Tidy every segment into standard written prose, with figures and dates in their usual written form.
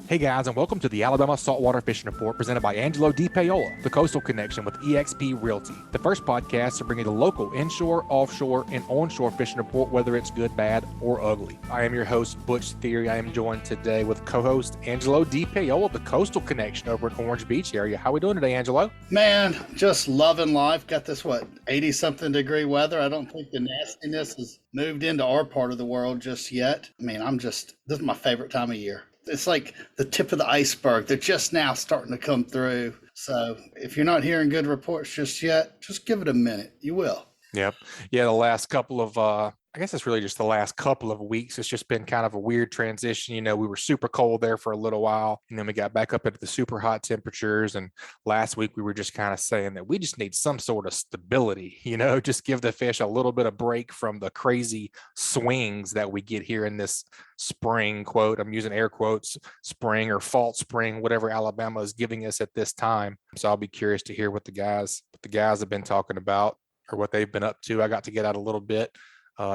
Hey guys, and welcome to the Alabama Saltwater Fishing Report presented by Angelo DePaola, the Coastal Connection with eXp Realty. The first podcast to bring you the local inshore, offshore, and onshore fishing report, whether it's good, bad, or ugly. I am your host, Butch Thierry. I am joined today with co-host Angelo DePaola, the Coastal Connection over in Orange Beach area. How are we doing today, Angelo? Man, just loving life. Got this, 80-something degree weather. I don't think the nastiness has moved into our part of the world just yet. I mean, this is my favorite time of year. It's like the tip of the iceberg. They're just now starting to come through. So if you're not hearing good reports just yet, just give it a minute. You will. Yep. Yeah, the last couple of, I guess it's really just the last couple of weeks. It's just been kind of a weird transition. You know, we were super cold there for a little while, and then we got back up into the super hot temperatures. And last week we were just kind of saying that we just need some sort of stability, just give the fish a little bit of break from the crazy swings that we get here in this spring, quote, I'm using air quotes, spring or fall spring, whatever Alabama is giving us at this time. So I'll be curious to hear what the guys have been talking about or what they've been up to. I got to get out a little bit.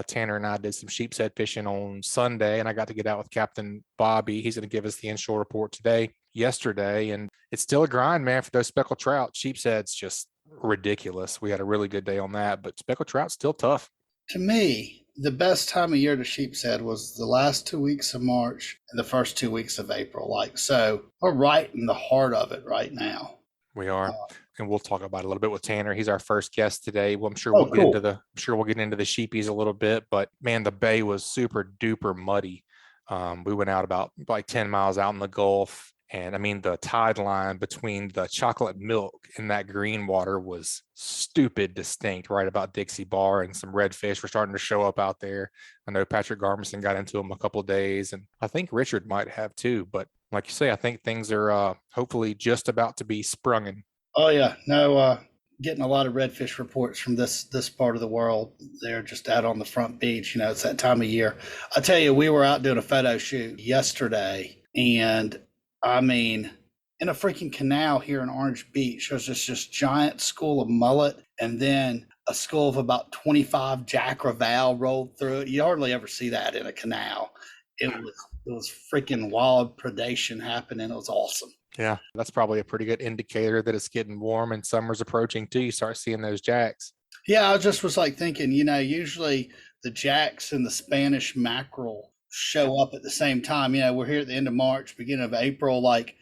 Tanner and I did some sheepshead fishing on Sunday, and I got to get out with Captain Bobby. He's going to give us the inshore report yesterday, and it's still a grind, man, for those speckled trout. Sheepshead's just ridiculous. We had a really good day on that, but speckled trout's still tough. To me, the best time of year to sheepshead was the last 2 weeks of March and the first 2 weeks of April. So we're right in the heart of it right now. We are, and we'll talk about it a little bit with Tanner. He's our first guest today. Well, I'm sure we'll get into the sheepies a little bit, but man, the bay was super duper muddy. We went out about like 10 miles out in the Gulf, and I mean the tide line between the chocolate milk and that green water was stupid distinct right about Dixie Bar, and some redfish were starting to show up out there. I know Patrick Garmison got into them a couple of days, and I think Richard might have too, but like you say, I think things are hopefully just about to be sprunging. Oh yeah, no, getting a lot of redfish reports from this part of the world. They're just out on the front beach. It's that time of year. I tell you, we were out doing a photo shoot yesterday, and I mean, in a freaking canal here in Orange Beach, there's this giant school of mullet, and then a school of about 25 Jack Crevalle rolled through it. You hardly ever see that in a canal. It was freaking wild predation happening. It was awesome. Yeah, that's probably a pretty good indicator that it's getting warm and summer's approaching too. You start seeing those jacks. Yeah, I just was like thinking, usually the jacks and the Spanish mackerel show up at the same time. We're here at the end of March, beginning of April. Like,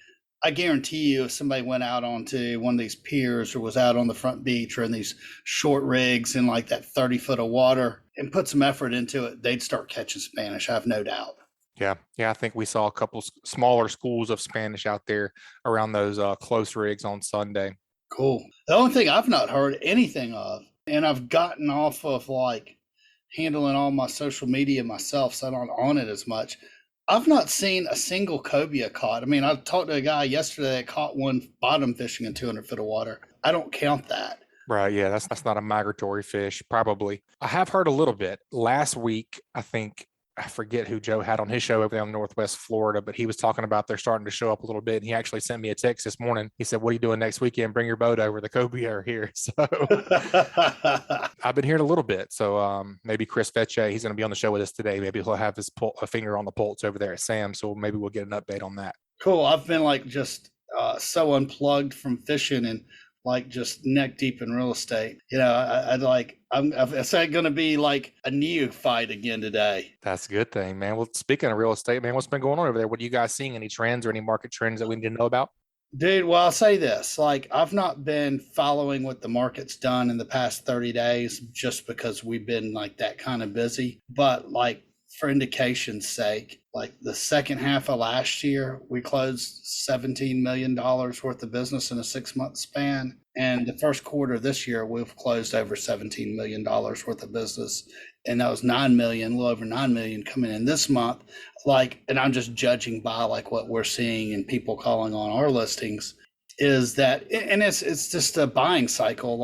I guarantee you, if somebody went out onto one of these piers or was out on the front beach or in these short rigs in like that 30 foot of water and put some effort into it, they'd start catching Spanish. I have no doubt. Yeah. I think we saw a couple smaller schools of Spanish out there around those close rigs on Sunday. Cool. The only thing I've not heard anything of, and I've gotten off of like handling all my social media myself, so I'm not on it as much. I've not seen a single cobia caught. I mean, I talked to a guy yesterday that caught one bottom fishing in 200 foot of water. I don't count that. Right. Yeah, that's not a migratory fish, probably. I have heard a little bit. Last week, I forget who Joe had on his show over there in Northwest Florida, but he was talking about they're starting to show up a little bit. And he actually sent me a text this morning. He said, "What are you doing next weekend? Bring your boat over. The cobia are here." So I've been hearing a little bit. So maybe Chris Vecsey, he's going to be on the show with us today. Maybe he'll have his a finger on the pulse over there at Sam. So maybe we'll get an update on that. Cool. I've been like just so unplugged from fishing and like just neck deep in real estate. I'm going to be like a neophyte again today. That's a good thing, man. Well, speaking of real estate, man, what's been going on over there? What are you guys seeing? Any trends or any market trends that we need to know about? Dude, well, I'll say this, like I've not been following what the market's done in the past 30 days just because we've been like that kind of busy. But like for indication's sake, like the second half of last year, we closed $17 million worth of business in a 6-month span. And the first quarter of this year, we've closed over $17 million worth of business. And that was 9 million, a little over 9 million coming in this month. Like, and I'm just judging by like what we're seeing and people calling on our listings is that, and it's just a buying cycle.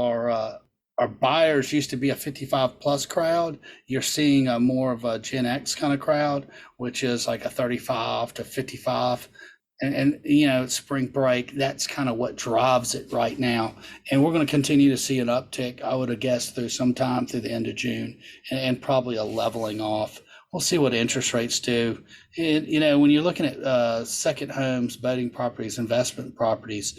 Our buyers used to be a 55 plus crowd. You're seeing a more of a Gen X kind of crowd, which is like a 35 to 55. And spring break, that's kind of what drives it right now. And we're going to continue to see an uptick, I would have guessed, through sometime through the end of June and probably a leveling off We'll see what interest rates do. And, when you're looking at second homes, boating properties, investment properties,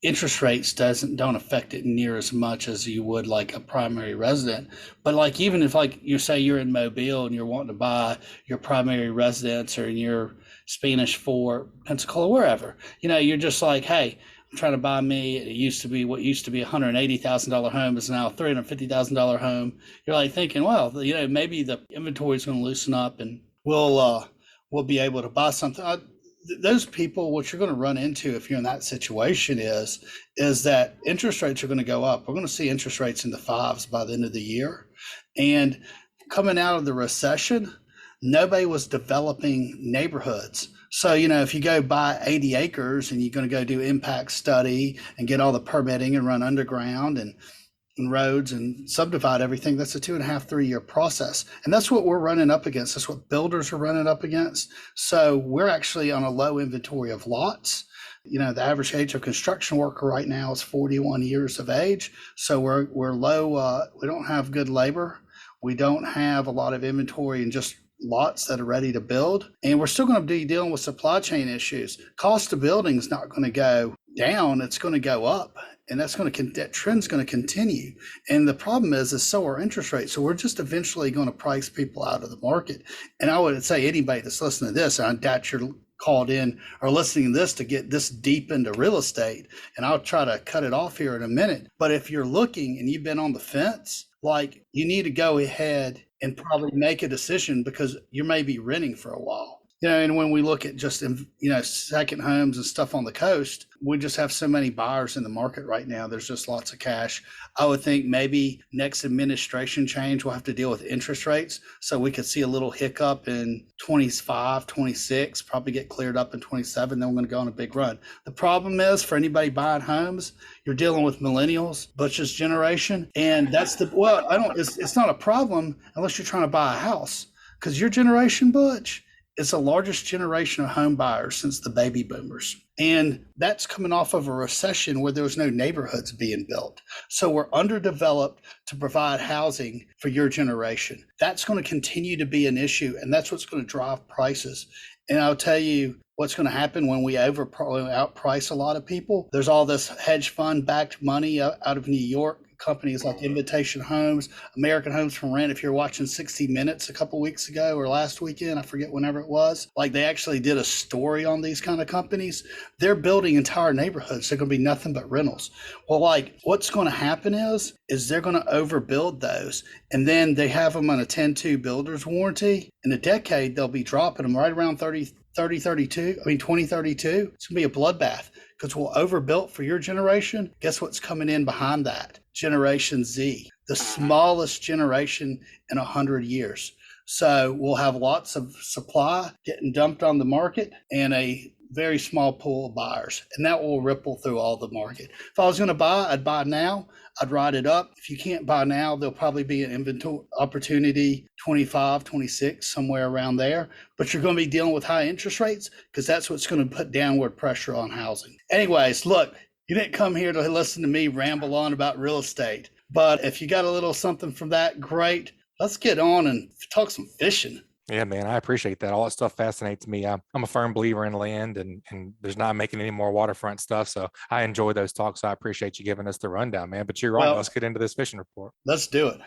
interest rates don't affect it near as much as you would like a primary resident. But like, even if like you say you're in Mobile and you're wanting to buy your primary residence, or in your Spanish Fort, Pensacola, wherever, you're just like, hey, I'm trying to buy me. It used to be what used to be $180,000 home is now $350,000 home. You're like thinking, well, maybe the inventory is going to loosen up and we'll be able to buy something. Those people, what you're going to run into if you're in that situation is that interest rates are going to go up. We're going to see interest rates in the fives by the end of the year. And coming out of the recession, nobody was developing neighborhoods. So, if you go buy 80 acres and you're going to go do impact study and get all the permitting and run underground and roads and subdivide everything, that's a 2.5, 3 year process. And that's what we're running up against. That's what builders are running up against. So we're actually on a low inventory of lots. The average age of construction worker right now is 41 years of age. So we're low. We don't have good labor. We don't have a lot of inventory and just lots that are ready to build. And we're still going to be dealing with supply chain issues. Cost of building is not going to go down. It's going to go up. And that trend's going to continue. And the problem is so are interest rates. So we're just eventually going to price people out of the market. And I would say anybody that's listening to this, I doubt you're called in or listening to this to get this deep into real estate. And I'll try to cut it off here in a minute. But if you're looking and you've been on the fence, like, you need to go ahead and probably make a decision, because you may be renting for a while. And when we look at just, second homes and stuff on the coast, we just have so many buyers in the market right now. There's just lots of cash. I would think maybe next administration change, we'll have to deal with interest rates. So we could see a little hiccup in 25, 26, probably get cleared up in 27. Then we're going to go on a big run. The problem is, for anybody buying homes, you're dealing with millennials, Butch's generation. And it's not a problem unless you're trying to buy a house, because your generation, Butch, it's the largest generation of home buyers since the baby boomers. And that's coming off of a recession where there was no neighborhoods being built. So we're underdeveloped to provide housing for your generation. That's going to continue to be an issue, and that's what's going to drive prices. And I'll tell you what's going to happen when we outprice a lot of people. There's all this hedge fund backed money out of New York. Companies like Invitation Homes, American Homes for Rent. If you're watching 60 Minutes a couple weeks ago or last weekend, I forget whenever it was, like, they actually did a story on these kind of companies. They're building entire neighborhoods. They're going to be nothing but rentals. Well, like, what's going to happen is they're going to overbuild those. And then they have them on a 10-2 builder's warranty. In a decade, they'll be dropping them right around 2032. It's going to be a bloodbath, because we'll overbuilt for your generation. Guess what's coming in behind that? Generation Z, the smallest generation in 100 years. So we'll have lots of supply getting dumped on the market and a very small pool of buyers, and that will ripple through all the market. If I was going to buy, I'd buy now. I'd ride it up. If you can't buy now, there'll probably be an inventory opportunity 25, 26, somewhere around there. But you're going to be dealing with high interest rates, because that's what's going to put downward pressure on housing. Anyways, look, you didn't come here to listen to me ramble on about real estate. But if you got a little something from that, great. Let's get on and talk some fishing. Yeah, man, I appreciate that. All that stuff fascinates me. I'm a firm believer in land, and there's not making any more waterfront stuff. So I enjoy those talks. I appreciate you giving us the rundown, man. But you're right. Let's get into this fishing report. Let's do it.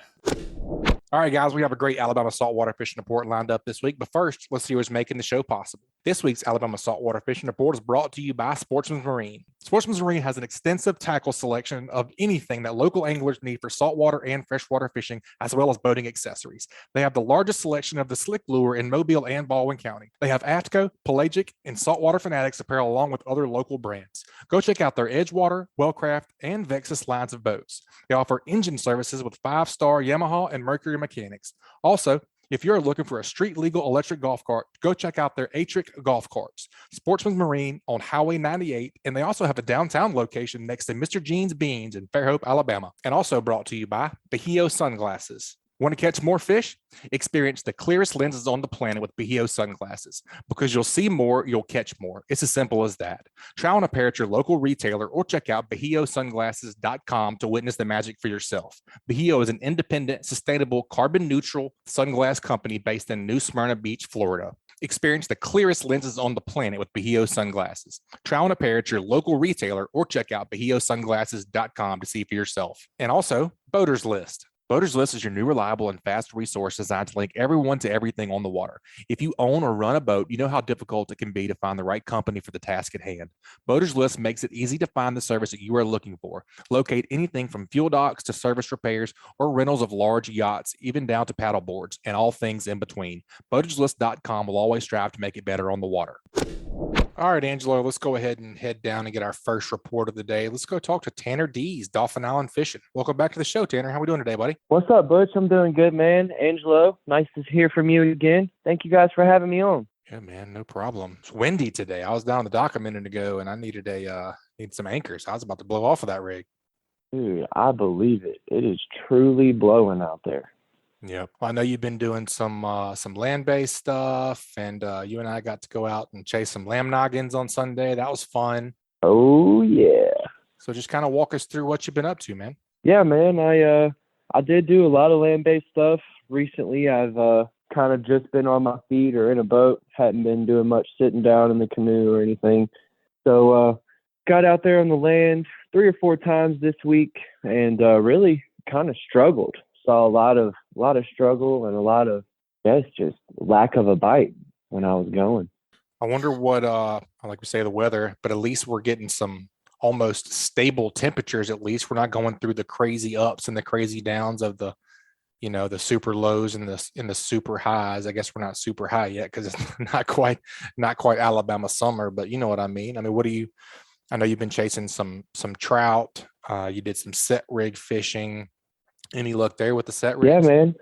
All right, guys, we have a great Alabama saltwater fishing report lined up this week. But first, let's see what's making the show possible. This week's Alabama saltwater fishing report is brought to you by Sportsman Marine. Sportsman Marine has an extensive tackle selection of anything that local anglers need for saltwater and freshwater fishing, as well as boating accessories. They have the largest selection of the slick lure in Mobile and Baldwin County. They have Atco, Pelagic, and Saltwater Fanatics apparel, along with other local brands. Go check out their Edgewater, Wellcraft, and Vexus lines of boats. They offer engine services with 5-star Yamaha and Mercury mechanics. Also, if you're looking for a street legal electric golf cart, go check out their Atric golf carts. Sportsman Marine on Highway 98, and they also have a downtown location next to Mr. Jean's Beans in Fairhope, Alabama. And also brought to you by Bahio Sunglasses. Want to catch more fish? Experience the clearest lenses on the planet with Bahio sunglasses. Because you'll see more, you'll catch more. It's as simple as that. Try on a pair at your local retailer or check out BahioSunglasses.com to witness the magic for yourself. Bahio is an independent, sustainable, carbon-neutral sunglass company based in New Smyrna Beach, Florida. Experience the clearest lenses on the planet with Bahio sunglasses. Try on a pair at your local retailer or check out BahioSunglasses.com to see for yourself. And also, Boaters List. Boaters List is your new reliable and fast resource designed to link everyone to everything on the water. If you own or run a boat, you know how difficult it can be to find the right company for the task at hand. Boaters List makes it easy to find the service that you are looking for. Locate anything from fuel docks to service repairs or rentals of large yachts, even down to paddle boards and all things in between. BoatersList.com will always strive to make it better on the water. All right, Angelo, let's go ahead and head down and get our first report of the day. Let's go talk to Tanner Deas, Dolphin Island Fishing. Welcome back to the show, Tanner. How we doing today, buddy? What's up, Butch? I'm doing good, man. Angelo, nice to hear from you again. Thank you guys for having me on. Yeah, man, no problem. It's windy today. I was down on the dock a minute ago, and I needed some anchors. I was about to blow off of that rig. Dude, I believe it. It is truly blowing out there. Yep. I know you've been doing some land-based stuff, and you and I got to go out and chase some lamb noggins on Sunday. That was fun. Oh, yeah. So just kind of walk us through what you've been up to, man. Yeah, man. I did do a lot of land-based stuff recently. I've kind of just been on my feet or in a boat. Hadn't been doing much sitting down in the canoe or anything. So got out there on the land 3 or 4 times this week and really kind of struggled. Saw a lot of struggle and a lot of just lack of a bite when I was going. I wonder what I like to say the weather, but at least we're getting some almost stable temperatures. At least we're not going through the crazy ups and the crazy downs of the super lows and the super highs. I guess we're not super high yet because it's not quite Alabama summer, but you know what I mean. I mean, I know you've been chasing some trout. You did some set rig fishing. Any luck there with the set rigs? Yeah, man.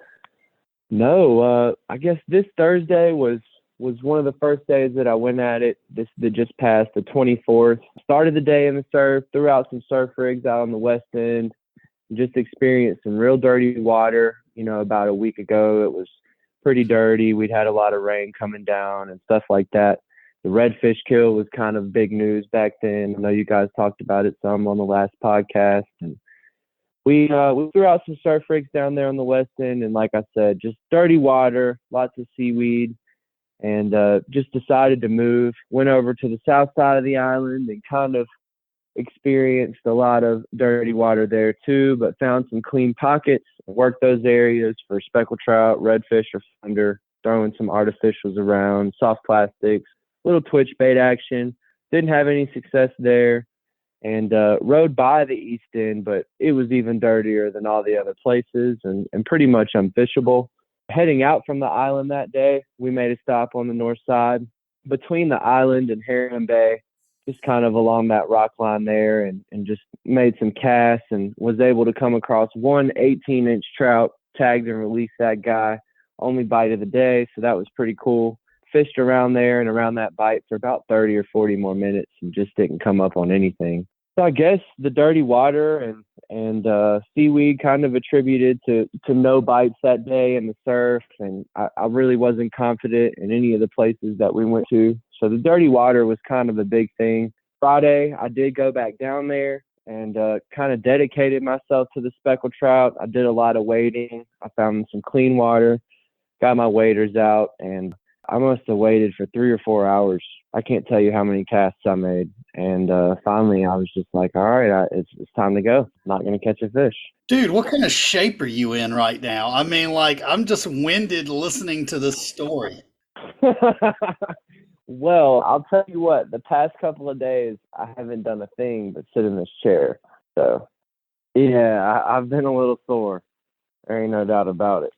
No, I guess this Thursday was one of the first days that I went at it. That just passed the 24th. Started the day in the surf, threw out some surf rigs out on the west end, just experienced some real dirty water. About a week ago, it was pretty dirty. We'd had a lot of rain coming down and stuff like that. The redfish kill was kind of big news back then. I know you guys talked about it some on the last podcast, and we threw out some surf rigs down there on the west end, and like I said, just dirty water, lots of seaweed, and just decided to move. Went over to the south side of the island and kind of experienced a lot of dirty water there too, but found some clean pockets, worked those areas for speckled trout, redfish, or flounder, throwing some artificials around, soft plastics, little twitch bait action. Didn't have any success there. And rode by the east end, but it was even dirtier than all the other places and pretty much unfishable. Heading out from the island that day, we made a stop on the north side between the island and Herring Bay, just kind of along that rock line there, and just made some casts and was able to come across one 18-inch trout, tagged and released that guy, only bite of the day, so that was pretty cool. Fished around there and around that bite for about 30 or 40 more minutes and just didn't come up on anything. So I guess the dirty water and seaweed kind of attributed to no bites that day in the surf, and I really wasn't confident in any of the places that we went to. So the dirty water was kind of a big thing. Friday, I did go back down there and kind of dedicated myself to the speckled trout. I did a lot of wading. I found some clean water, got my waders out, and I must have waited for 3 or 4 hours. I can't tell you how many casts I made. And finally, I was just like, all right, it's time to go. I'm not going to catch a fish. Dude, what kind of shape are you in right now? I mean, I'm just winded listening to this story. Well, I'll tell you what, the past couple of days, I haven't done a thing but sit in this chair. So, yeah, I've been a little sore. There ain't no doubt about it.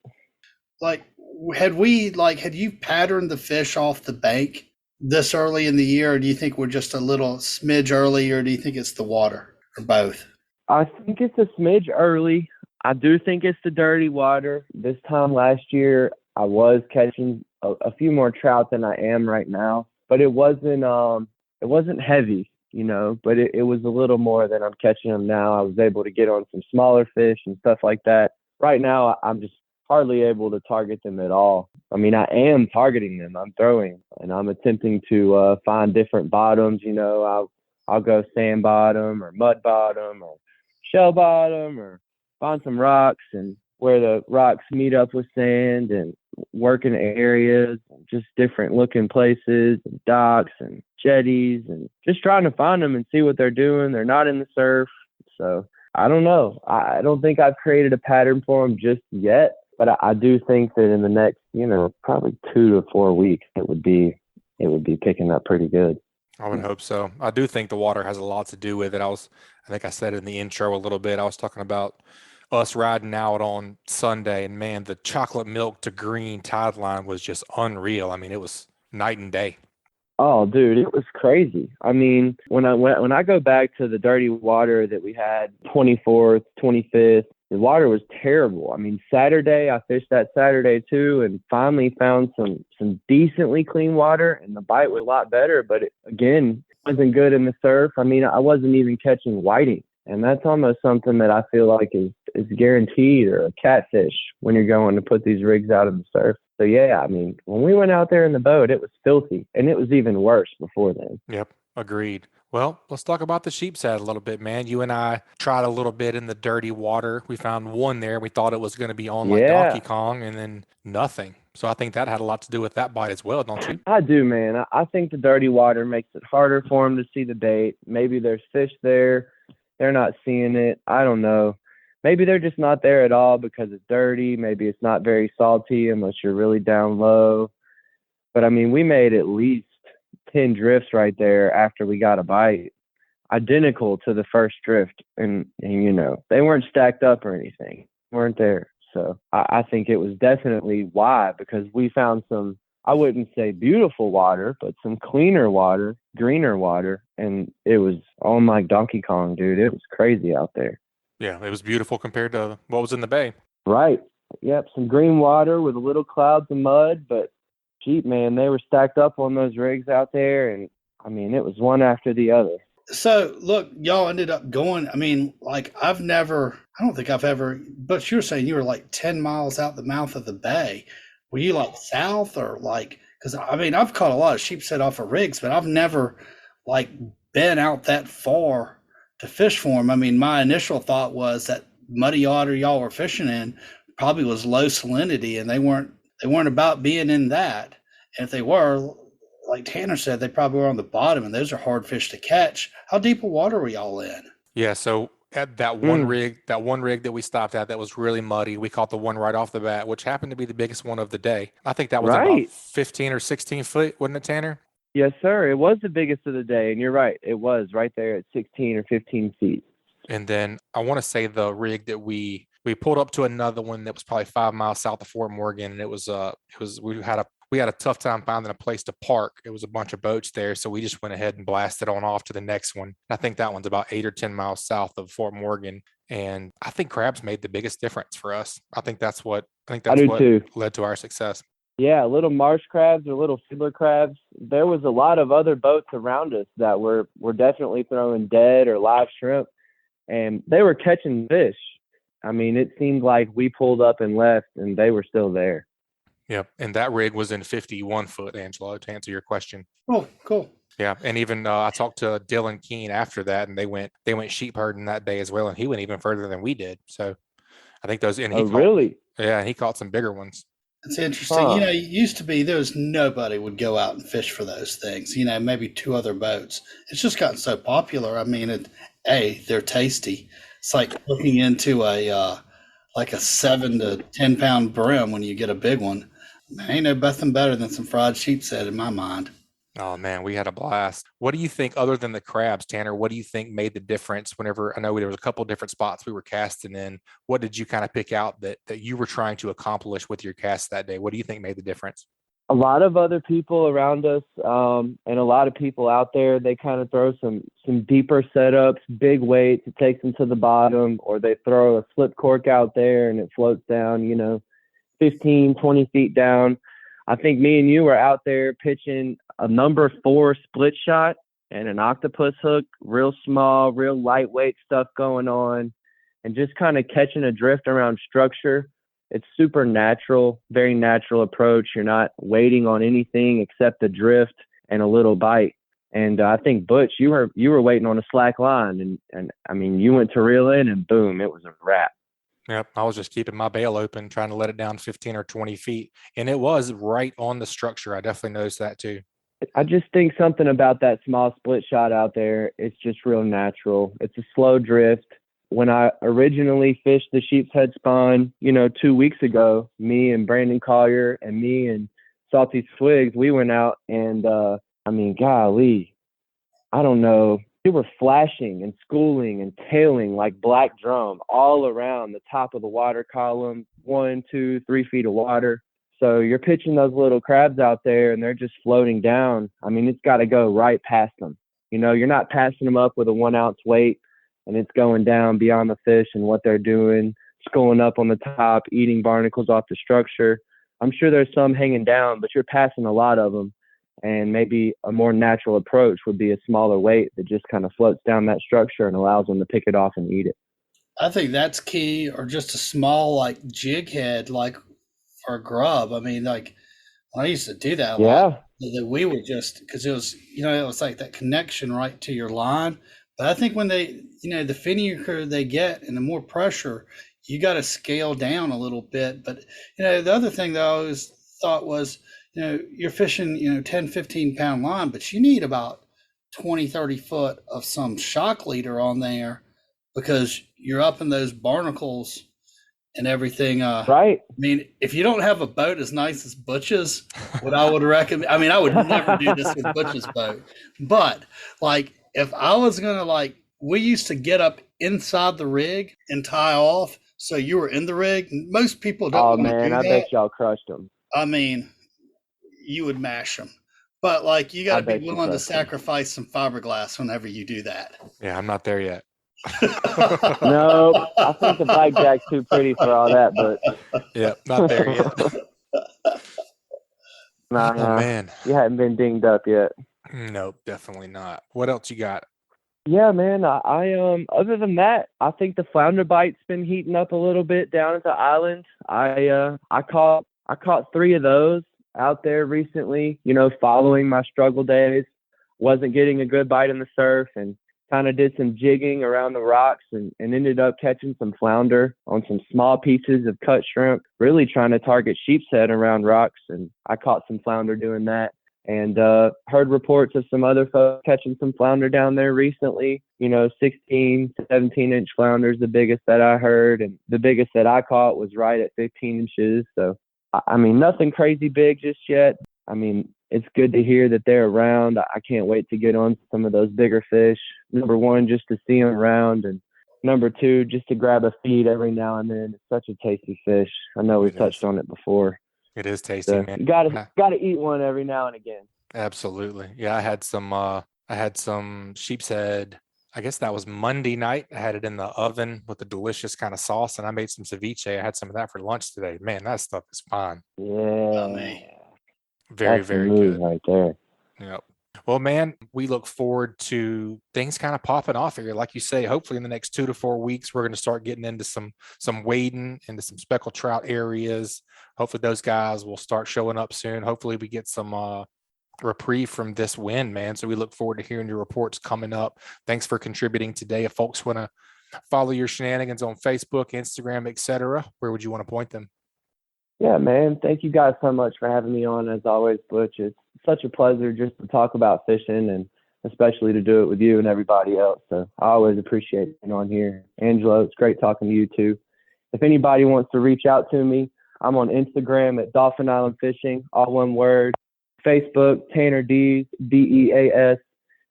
Had you patterned the fish off the bank this early in the year, or do you think we're just a little smidge early, or do you think it's the water, or both? I think it's a smidge early. I do think it's the dirty water. This time last year, I was catching a few more trout than I am right now, but it wasn't heavy, but it was a little more than I'm catching them now. I was able to get on some smaller fish and stuff like that. Right now, I'm just hardly able to target them at all. I mean, I am targeting them. I'm throwing, and I'm attempting to find different bottoms. You know, I'll go sand bottom or mud bottom or shell bottom, or find some rocks and where the rocks meet up with sand, and working areas, just different looking places and docks and jetties, and just trying to find them and see what they're doing. They're not in the surf. So I don't know. I don't think I've created a pattern for them just yet, but I do think that in the next, probably 2 to 4 weeks, it would be picking up pretty good. I would hope so. I do think the water has a lot to do with it. I think I said it in the intro a little bit. I was talking about us riding out on Sunday, and man, the chocolate milk to green tide line was just unreal. I mean, it was night and day. Oh, dude, it was crazy. I mean, when I go back to the dirty water that we had 24th, 25th, the water was terrible. I mean, Saturday, I fished that Saturday too, and finally found some decently clean water, and the bite was a lot better, but again, wasn't good in the surf. I mean, I wasn't even catching whiting, and that's almost something that I feel like is guaranteed, or a catfish, when you're going to put these rigs out in the surf. So yeah, I mean, when we went out there in the boat, it was filthy, and it was even worse before then. Yep, agreed. Well, let's talk about the sheep's head a little bit, man. You and I tried a little bit in the dirty water. We found one there. We thought it was going to be on like Donkey Kong, and then nothing. So I think that had a lot to do with that bite as well, don't you? I do, man. I think the dirty water makes it harder for them to see the bait. Maybe there's fish there. They're not seeing it. I don't know. Maybe they're just not there at all because it's dirty. Maybe it's not very salty unless you're really down low. But, I mean, we made at least 10 drifts right there after we got a bite, identical to the first drift. And they weren't stacked up or anything. Weren't there. So I think it was definitely why, because we found some, I wouldn't say beautiful water, but some cleaner water, greener water. And it was on like Donkey Kong, dude. It was crazy out there. Yeah, it was beautiful compared to what was in the bay. Right. Yep, some green water with a little clouds of mud, but sheep, man, they were stacked up on those rigs out there, and I mean, it was one after the other. So, look, y'all ended up going, I mean, like, I don't think I've ever, but you were saying you were like 10 miles out the mouth of the bay. Were you like south or like, because I mean, I've caught a lot of sheep set off of rigs, but I've never like been out that far to fish for them. I mean, my initial thought was that muddy water y'all were fishing in probably was low salinity, and they weren't about being in that. And if they were, like Tanner said, they probably were on the bottom, and those are hard fish to catch. How deep of water were y'all in? Yeah, so at that one rig that we stopped at that was really muddy, we caught the one right off the bat, which happened to be the biggest one of the day. I think that was about 15 or 16 foot, wasn't it, Tanner? Yes, sir. It was the biggest of the day, and you're right. It was right there at 16 or 15 feet. And then I want to say the rig that we pulled up to another one that was probably 5 miles south of Fort Morgan, and we had a tough time finding a place to park. It was a bunch of boats there, so we just went ahead and blasted on off to the next one. I think that one's about 8 or 10 miles south of Fort Morgan, and I think crabs made the biggest difference for us. I think that's what led to our success. Yeah, little marsh crabs or little fiddler crabs. There was a lot of other boats around us that were definitely throwing dead or live shrimp, and they were catching fish. I mean, it seemed like we pulled up and left, and they were still there. Yep, and that rig was in 51 foot, Angelo, to answer your question. Oh, cool. Yeah, and even I talked to Dylan Keene after that, and they went sheep herding that day as well, and he went even further than we did. So I think those. And really? Yeah, and he caught some bigger ones. That's interesting. It used to be there was nobody would go out and fish for those things. Maybe 2 other boats. It's just gotten so popular. I mean, they're tasty. It's like looking into a 7 to 10 pound brim when you get a big one. Ain't nothing better than some fried sheep's head in my mind. Oh man, we had a blast. What do you think, other than the crabs, Tanner? What do you think made the difference? Whenever I know there was a couple of different spots we were casting in, what did you kind of pick out that you were trying to accomplish with your cast that day? What do you think made the difference? A lot of other people around us, and a lot of people out there, they kind of throw some deeper setups, big weights, it takes them to the bottom, or they throw a slip cork out there and it floats down, 15, 20 feet down. I think me and you were out there pitching a number 4 split shot and an octopus hook, real small, real lightweight stuff going on, and just kind of catching a drift around structure. It's super natural, very natural approach. You're not waiting on anything except a drift and a little bite. And I think Butch, you were waiting on a slack line, and I mean, you went to reel in, and boom, it was a wrap. Yep. I was just keeping my bail open, trying to let it down 15 or 20 feet. And it was right on the structure. I definitely noticed that too. I just think something about that small split shot out there, it's just real natural. It's a slow drift. When I originally fished the sheep's head spawn, 2 weeks ago, me and Brandon Collier and me and Salty Swigs, we went out and, golly, I don't know. They were flashing and schooling and tailing like black drum all around the top of the water column, 1, 2, 3 feet of water. So you're pitching those little crabs out there and they're just floating down. I mean, it's got to go right past them. You're not passing them up with a 1 ounce weight and it's going down beyond the fish and what they're doing, schooling up on the top, eating barnacles off the structure. I'm sure there's some hanging down, but you're passing a lot of them. And maybe a more natural approach would be a smaller weight that just kind of floats down that structure and allows them to pick it off and eat it. I think that's key, or just a small like jig head, like for a grub. I mean, like when I used to do that a lot, that we would just, because it was, it was like that connection right to your line. But I think when they, the finnier they get and the more pressure, you got to scale down a little bit. But, the other thing that I always thought was, you're fishing, 10, 15 pound line, but you need about 20, 30 foot of some shock leader on there because you're up in those barnacles and everything. Right. I mean, if you don't have a boat as nice as Butch's, what I would recommend, I mean, I would never do this with Butch's boat, but like if I was going to we used to get up inside the rig and tie off. So you were in the rig. Most people don't want to do that. I bet y'all crushed them. I mean, you would mash them, but you got to be willing to sacrifice some fiberglass whenever you do that. Yeah, I'm not there yet. No, I think the blackjack's too pretty for all that, but yeah, not there yet. Nah, oh man, you hadn't been dinged up yet. Nope, definitely not. What else you got? Yeah, man. I other than that, I think the flounder bite's been heating up a little bit down at the island. I caught 3 of those out there recently, following my struggle days. Wasn't getting a good bite in the surf and kind of did some jigging around the rocks and ended up catching some flounder on some small pieces of cut shrimp, really trying to target sheep's head around rocks. And I caught some flounder doing that. And heard reports of some other folks catching some flounder down there recently, 16 to 17-inch flounder is the biggest that I heard. And the biggest that I caught was right at 15 inches. So, I mean, nothing crazy big just yet. I mean, it's good to hear that they're around. I can't wait to get on some of those bigger fish. Number one, just to see them around. And number two, just to grab a feed every now and then. It's such a tasty fish. I know we've touched on it before. It is tasty, so man. You gotta eat one every now and again. Absolutely. Yeah, I had some sheep's head. I guess that was Monday night. I had it in the oven with a delicious kind of sauce, and I made some ceviche. I had some of that for lunch today. Man, that stuff is fine. Yeah. Very, That's very good. Right there. Yep. Well, man, we look forward to things kind of popping off here. Like you say, hopefully in the next 2 to 4 weeks, we're going to start getting into some wading, into some speckled trout areas. Hopefully those guys will start showing up soon. Hopefully we get some reprieve from this wind, man. So we look forward to hearing your reports coming up. Thanks for contributing today. If folks want to follow your shenanigans on Facebook, Instagram, etc., where would you want to point them? Yeah, man. Thank you guys so much for having me on. As always, Butch, it's such a pleasure just to talk about fishing and especially to do it with you and everybody else. So I always appreciate being on here. Angelo, it's great talking to you too. If anybody wants to reach out to me, I'm on Instagram at Dolphin Island Fishing, all one word. Facebook, Tanner Deas, Deas.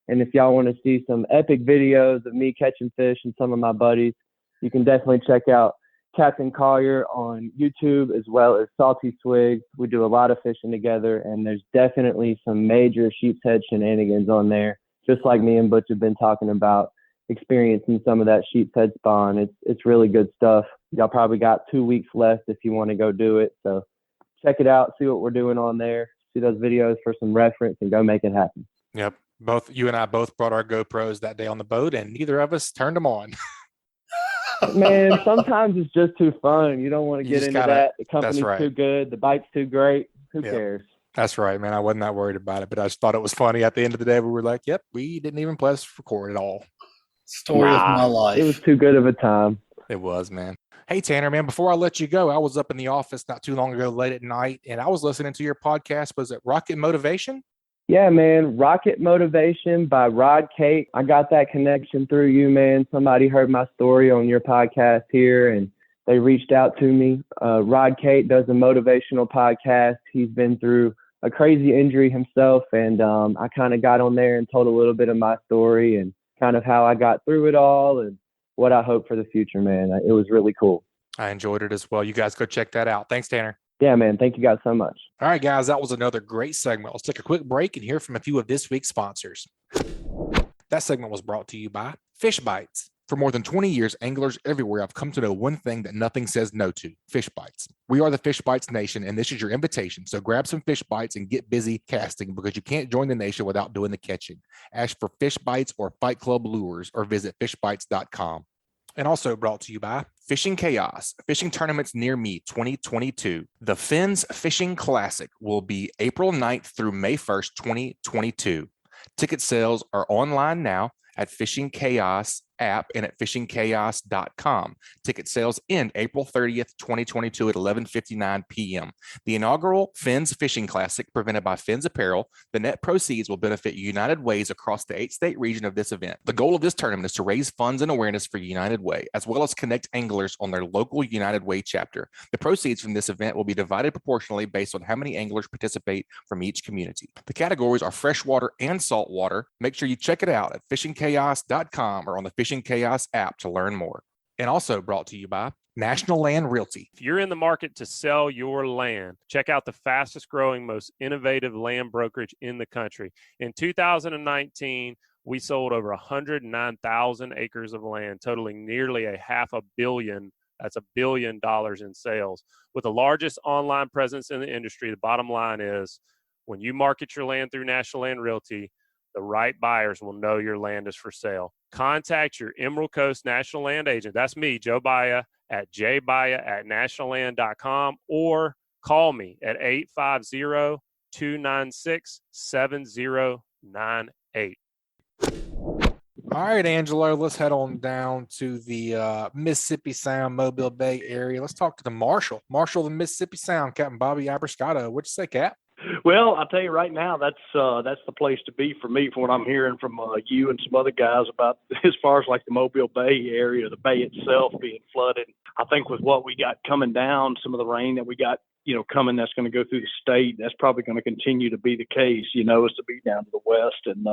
And if y'all want to see some epic videos of me catching fish and some of my buddies, you can definitely check out Captain Collier on YouTube as well as Salty Swigs. We do a lot of fishing together, and there's definitely some major sheep's head shenanigans on there, just like me and Butch have been talking about, experiencing some of that sheep's head spawn. It's really good stuff. Y'all probably got 2 weeks left if you want to go do it. So check it out, see what we're doing on there, see those videos for some reference, and go make it happen. Yep. Both you and I both brought our GoPros that day on the boat, and neither of us turned them on. Man, sometimes it's just too fun. You don't want to You get just into gotta, that. The that's company's right. too good. The bite's too great. Who Yep. cares? That's right, man. I wasn't that worried about it, but I just thought it was funny. At the end of the day, we were like, yep, we didn't even press record at all. Story of my It was life. too good of a time. It was, man. Hey, Tanner, man, before I let you go, I was up in the office not too long ago, late at night, and I was listening to your podcast. Was it Rocket Motivation? Yeah, man. Rocket Motivation by Rod Kate. I got that connection through you, man. Somebody heard my story on your podcast here, and they reached out to me. Rod Kate does a motivational podcast. He's been through a crazy injury himself, and I kind of got on there and told a little bit of my story and kind of how I got through it all and what I hope for the future, man. It was really cool. I enjoyed it as well. You guys go check that out. Thanks, Tanner. Yeah, man. Thank you guys so much. All right, guys, that was another great segment. Let's take a quick break and hear from a few of this week's sponsors. That segment was brought to you by Fishbites. For more than 20 years, anglers everywhere have come to know one thing that nothing says no to: fish bites. We are the Fish Bites Nation, and this is your invitation. So grab some fish bites and get busy casting, because you can't join the nation without doing the catching. Ask for Fish Bites or Fight Club Lures or visit fishbites.com. And also brought to you by Fishing Chaos, fishing tournaments near me 2022. The Fins Fishing Classic will be April 9th through May 1st, 2022. Ticket sales are online now at Fishing Chaos app and at fishingchaos.com. Ticket sales end April 30th, 2022 at 11:59 p.m. The inaugural Fins Fishing Classic, presented by Fins Apparel, the net proceeds will benefit United Way's across the 8-state region of this event. The goal of this tournament is to raise funds and awareness for United Way, as well as connect anglers on their local United Way chapter. The proceeds from this event will be divided proportionally based on how many anglers participate from each community. The categories are freshwater and saltwater. Make sure you check it out at fishingchaos.com or on the Fishing Chaos app to learn more. And also brought to you by National Land Realty. If you're in the market to sell your land, check out the fastest growing, most innovative land brokerage in the country. In 2019, we sold over 109,000 acres of land, totaling nearly $500 million. That's $1 billion in sales. With the largest online presence in the industry, the bottom line is when you market your land through National Land Realty, the right buyers will know your land is for sale. Contact your Emerald Coast National Land agent. That's me, Joe Baya, at jbaya@nationalland.com, or call me at 850-296-7098. All right, Angelo, let's head on down to the Mississippi Sound, Mobile Bay area. Let's talk to the Marshal of the Mississippi Sound, Captain Bobby Abruscato. What'd you say, Cap? Well, I'll tell you right now, that's the place to be for me, from what I'm hearing from you and some other guys about as far as like the Mobile Bay area, the bay itself being flooded. I think with what we got coming down, some of the rain that we got, coming, that's going to go through the state, that's probably going to continue to be the case, is to be down to the west and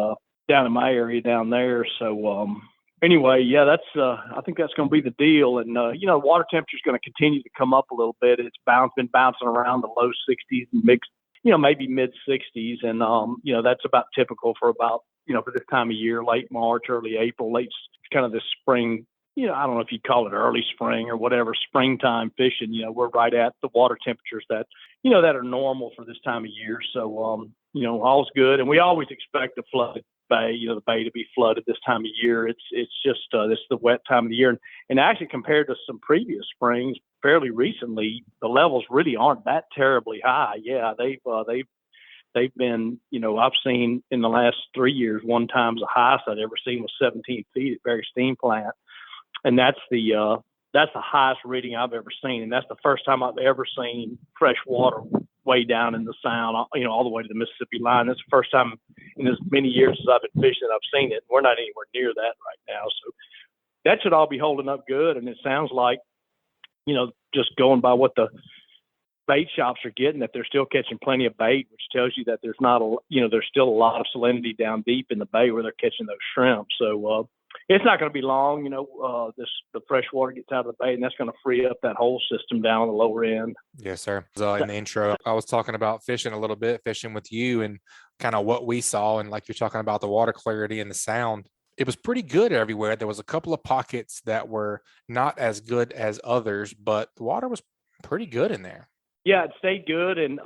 down in my area down there. So anyway, yeah, that's I think that's going to be the deal. And, water temperature is going to continue to come up a little bit. It's been bouncing around the low 60s and maybe mid 60s. And, that's about typical for about, for this time of year, late March, early April, kind of this spring, I don't know if you'd call it early spring or whatever, springtime fishing. We're right at the water temperatures that, that are normal for this time of year. So, all's good. And we always expect a flooded bay, the bay to be flooded this time of year. It's just, this is the wet time of the year. And actually compared to some previous springs, fairly recently, the levels really aren't that terribly high. Yeah, they've been, I've seen in the last 3 years, one time the highest I'd ever seen was 17 feet at Berry Steam Plant. And that's the highest reading I've ever seen. And that's the first time I've ever seen fresh water way down in the Sound, all the way to the Mississippi line. That's the first time in as many years as I've been fishing I've seen it. We're not anywhere near that right now. So that should all be holding up good. And it sounds like, just going by what the bait shops are getting, that they're still catching plenty of bait, which tells you that there's there's still a lot of salinity down deep in the bay where they're catching those shrimp. So it's not going to be long, the fresh water gets out of the bay, and that's going to free up that whole system down on the lower end. Yes, sir. In the intro, I was talking about fishing a little bit, fishing with you and kind of what we saw. And like you're talking about the water clarity and the Sound, it was pretty good everywhere. There was a couple of pockets that were not as good as others, but the water was pretty good in there. Yeah, it stayed good, and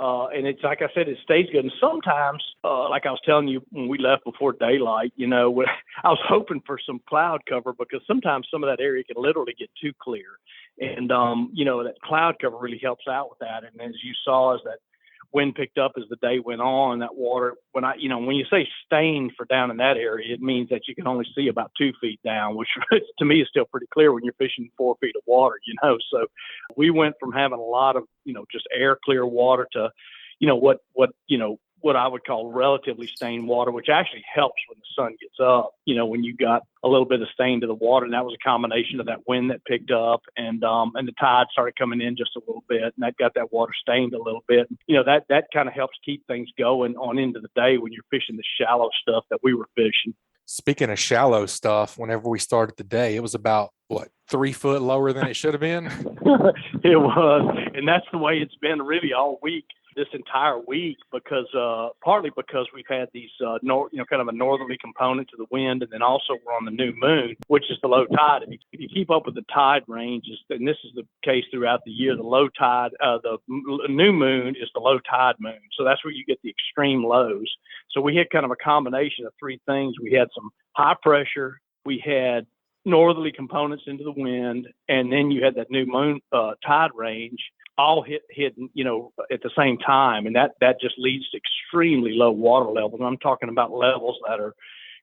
it's like I said, it stays good. And sometimes, like I was telling you when we left before daylight, you know, I was hoping for some cloud cover because sometimes some of that area can literally get too clear, and you know, that cloud cover really helps out with that. And as you saw, as that wind picked up as the day went on, that water, when you say stained for down in that area, it means that you can only see about 2 feet down, which to me is still pretty clear when you're fishing 4 feet of water, you know. So we went from having a lot of, you know, just air clear water to, you know, what I would call relatively stained water, which actually helps when the sun gets up, you know, when you got a little bit of stain to the water. And that was a combination of that wind that picked up and the tide started coming in just a little bit, and that got that water stained a little bit. You know, that kind of helps keep things going on into the day when you're fishing the shallow stuff that we were fishing. Speaking of shallow stuff, whenever we started the day, it was about, 3 foot lower than it should have been? It was. And that's the way it's been really all week, this entire week, because partly because we've had these, kind of a northerly component to the wind. And then also we're on the new moon, which is the low tide. If you keep up with the tide ranges, and this is the case throughout the year, the low tide, the new moon is the low tide moon. So that's where you get the extreme lows. So we had kind of a combination of three things. We had some high pressure, we had northerly components into the wind, and then you had that new moon tide range all hitting, you know, at the same time. And that just leads to extremely low water levels. I'm talking about levels that are,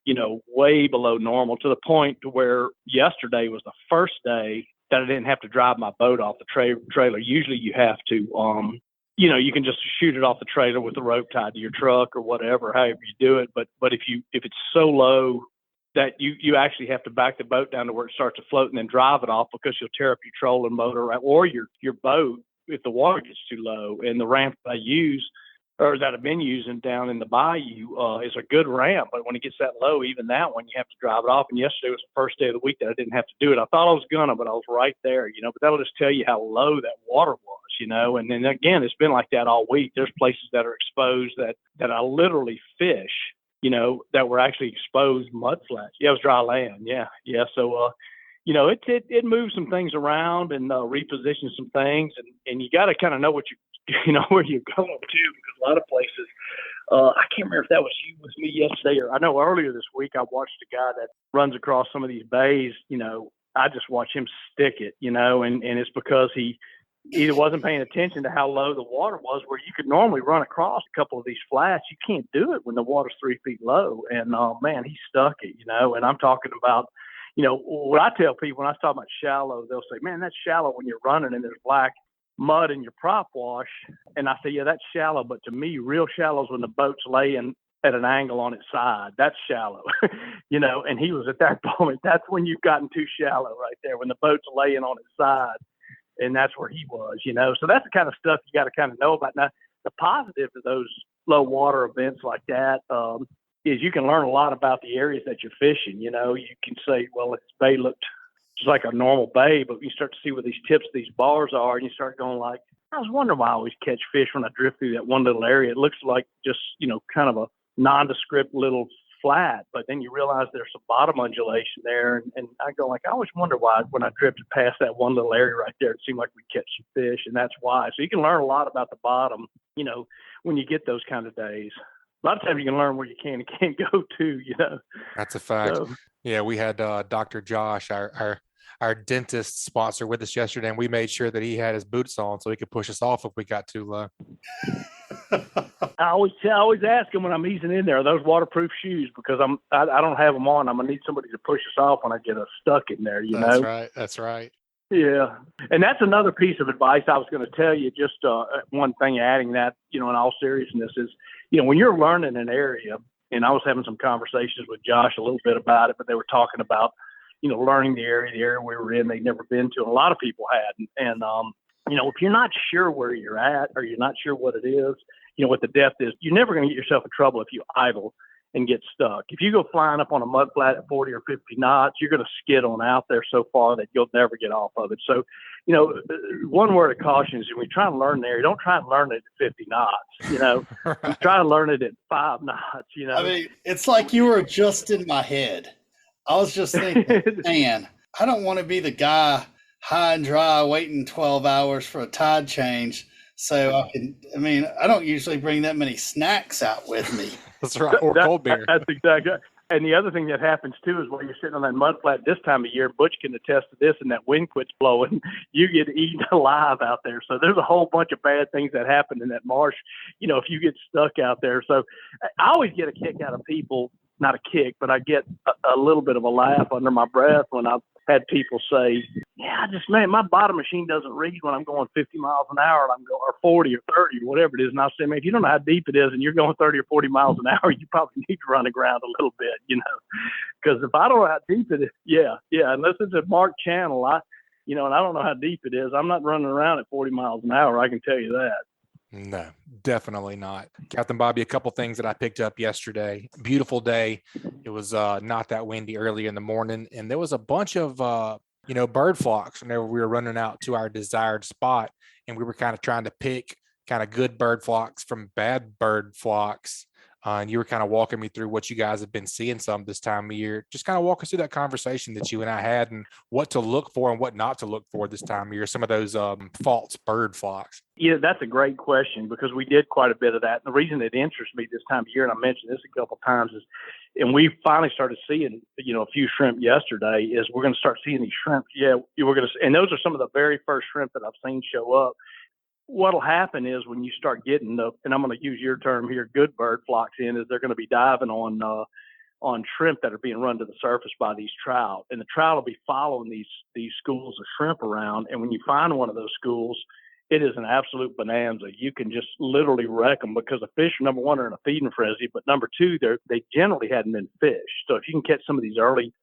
you know, way below normal, to the point to where yesterday was the first day that I didn't have to drive my boat off the trailer. Usually you have to, you know, you can just shoot it off the trailer with the rope tied to your truck or whatever, however you do it. But if it's so low that you actually have to back the boat down to where it starts to float and then drive it off, because you'll tear up your trolling motor or your boat if the water gets too low. And the ramp I use, or that I've been using down in the bayou, is a good ramp. But when it gets that low, even that one, you have to drive it off. And yesterday was the first day of the week that I didn't have to do it. I thought I was gonna, but I was right there, you know. But that'll just tell you how low that water was, you know. And then again, it's been like that all week. There's places that are exposed that I literally fish, you know, that were actually exposed mud flats. Yeah, it was dry land. Yeah. So, you know, it moves some things around and repositions some things, and you got to kind of know what you know where you're going to, because a lot of places, I can't remember if that was you with me yesterday, or I know earlier this week I watched a guy that runs across some of these bays. You know, I just watch him stick it, you know, and it's because he either wasn't paying attention to how low the water was, where you could normally run across a couple of these flats. You can't do it when the water's 3 feet low. And man, he stuck it, you know. And I'm talking about, you know, what I tell people when I talk about shallow, they'll say, man, that's shallow when you're running and there's black mud in your prop wash. And I say, yeah, that's shallow. But to me, real shallow is when the boat's laying at an angle on its side. That's shallow, you know. And he was at that moment. That's when you've gotten too shallow right there, when the boat's laying on its side. And that's where he was, you know. So that's the kind of stuff you got to kind of know about. Now, the positive to those low water events like that is you can learn a lot about the areas that you're fishing. You know, you can say, well, this bay looked just like a normal bay, but you start to see where these tips of these bars are, and you start going like, I was wondering why I always catch fish when I drift through that one little area. It looks like just, you know, kind of a nondescript little flat, but then you realize there's some bottom undulation there, and I go like, I always wonder why when I drifted past that one little area right there, it seemed like we'd catch some fish, and that's why. So you can learn a lot about the bottom, you know, when you get those kind of days. A lot of times you can learn where you can and can't go to, you know. That's a fact. So, yeah, we had Dr. Josh, our dentist, sponsor with us yesterday, and we made sure that he had his boots on so he could push us off if we got too low. I always ask him when I'm easing in there, are those waterproof shoes? Because I don't have them on. I'm gonna need somebody to push us off when I get us stuck in there. You know. That's right. Yeah, and that's another piece of advice I was going to tell you. Just one thing, adding that, you know, in all seriousness, is, you know, when you're learning an area, and I was having some conversations with Josh a little bit about it, but they were talking about, you know, learning the area we were in, they'd never been to, and a lot of people had, and you know, if you're not sure where you're at, or you're not sure what it is, you know, what the depth is, you're never going to get yourself in trouble if you idle and get stuck. If you go flying up on a mud flat at 40 or 50 knots, you're going to skid on out there so far that you'll never get off of it. So, you know, one word of caution is when you try to learn there, don't try to learn it at 50 knots, you know. Right. Try to learn it at 5 knots, you know. I mean, it's like you were just in my head. I was just thinking, man, I don't want to be the guy high and dry waiting 12 hours for a tide change So I don't usually bring that many snacks out with me. That's right. Or cold beer. That's exactly. And the other thing that happens too is when you're sitting on that mud flat this time of year, Butch can attest to this, and that wind quits blowing, you get eaten alive out there. So there's a whole bunch of bad things that happen in that marsh, if you get stuck out there. So I always get a kick out of people, not a kick, but I get a little bit of a laugh under my breath when I've had people say, yeah, man, my bottom machine doesn't read when I'm going 50 miles an hour and I'm going, or 40 or 30 or whatever it is. And I say, man, if you don't know how deep it is and you're going 30 or 40 miles an hour, you probably need to run aground a little bit, because if I don't know how deep it is, unless it's a marked channel, and I don't know how deep it is, I'm not running around at 40 miles an hour. I can tell you that. No, definitely not. Captain Bobby, a couple things that I picked up yesterday. Beautiful day. It was not that windy early in the morning, and there was a bunch of bird flocks whenever we were running out to our desired spot, and we were kind of trying to pick kind of good bird flocks from bad bird flocks. And you were kind of walking me through what you guys have been seeing some this time of year. Just kind of walk us through that conversation that you and I had and what to look for and what not to look for this time of year, some of those false bird flocks. Yeah, that's a great question because we did quite a bit of that. And the reason it interests me this time of year, and I mentioned this a couple of times, is, and we finally started seeing, a few shrimp yesterday, is we're going to start seeing these shrimp. Yeah, and those are some of the very first shrimp that I've seen show up. What'll happen is when you start getting and I'm going to use your term here, good bird flocks in, is they're going to be diving on shrimp that are being run to the surface by these trout, and the trout will be following these schools of shrimp around. And when you find one of those schools, it is an absolute bonanza. You can just literally wreck them because the fish, number one, are in a feeding frenzy, but number two, they generally hadn't been fished. So if you can catch some of these early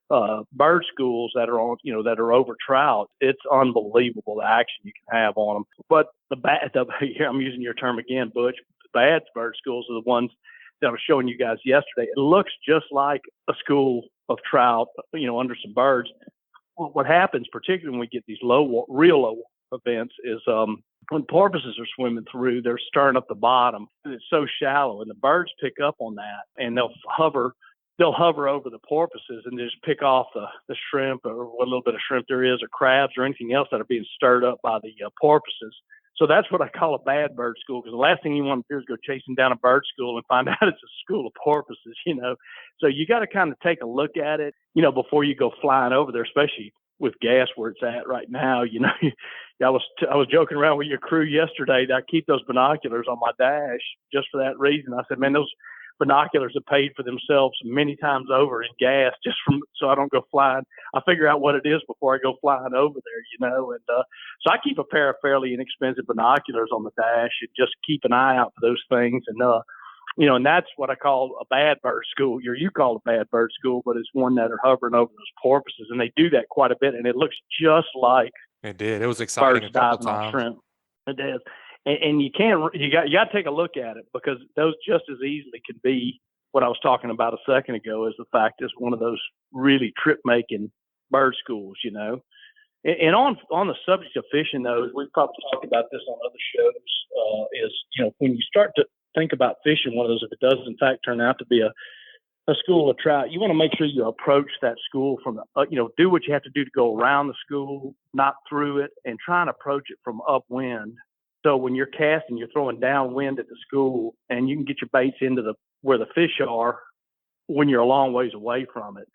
bird schools that are on, that are over trout, it's unbelievable the action you can have on them. But here I'm using your term again, Butch. The bad bird schools are the ones that I was showing you guys yesterday. It looks just like a school of trout, under some birds. What happens, particularly when we get these real low events, is when porpoises are swimming through, they're stirring up the bottom. It's so shallow, and the birds pick up on that, and they'll hover over the porpoises and just pick off the shrimp or what little bit of shrimp there is, or crabs or anything else that are being stirred up by the porpoises. So that's what I call a bad bird school, because the last thing you want to do is go chasing down a bird school and find out it's a school of porpoises, So you got to kind of take a look at it, before you go flying over there, especially with gas where it's at right now. I was joking around with your crew yesterday that I keep those binoculars on my dash just for that reason. I said, man, those binoculars have paid for themselves many times over in gas so I don't go flying. I figure out what it is before I go flying over there, and so I keep a pair of fairly inexpensive binoculars on the dash and just keep an eye out for those things. And and that's what I call a bad bird school. You call it a bad bird school, but it's one that are hovering over those porpoises, and they do that quite a bit, and it looks just like it did. It was exciting a couple times. Shrimp. It is, and you got to take a look at it, because those just as easily can be what I was talking about a second ago, is the fact it's one of those really trip making bird schools, And on the subject of fishing, those we've probably talked about this on other shows. Is when you start to think about fishing one of those, if it does in fact turn out to be a school of trout, you want to make sure you approach that school from do what you have to do to go around the school, not through it, and try and approach it from upwind. So when you're casting, you're throwing downwind at the school, and you can get your baits into where the fish are when you're a long ways away from it,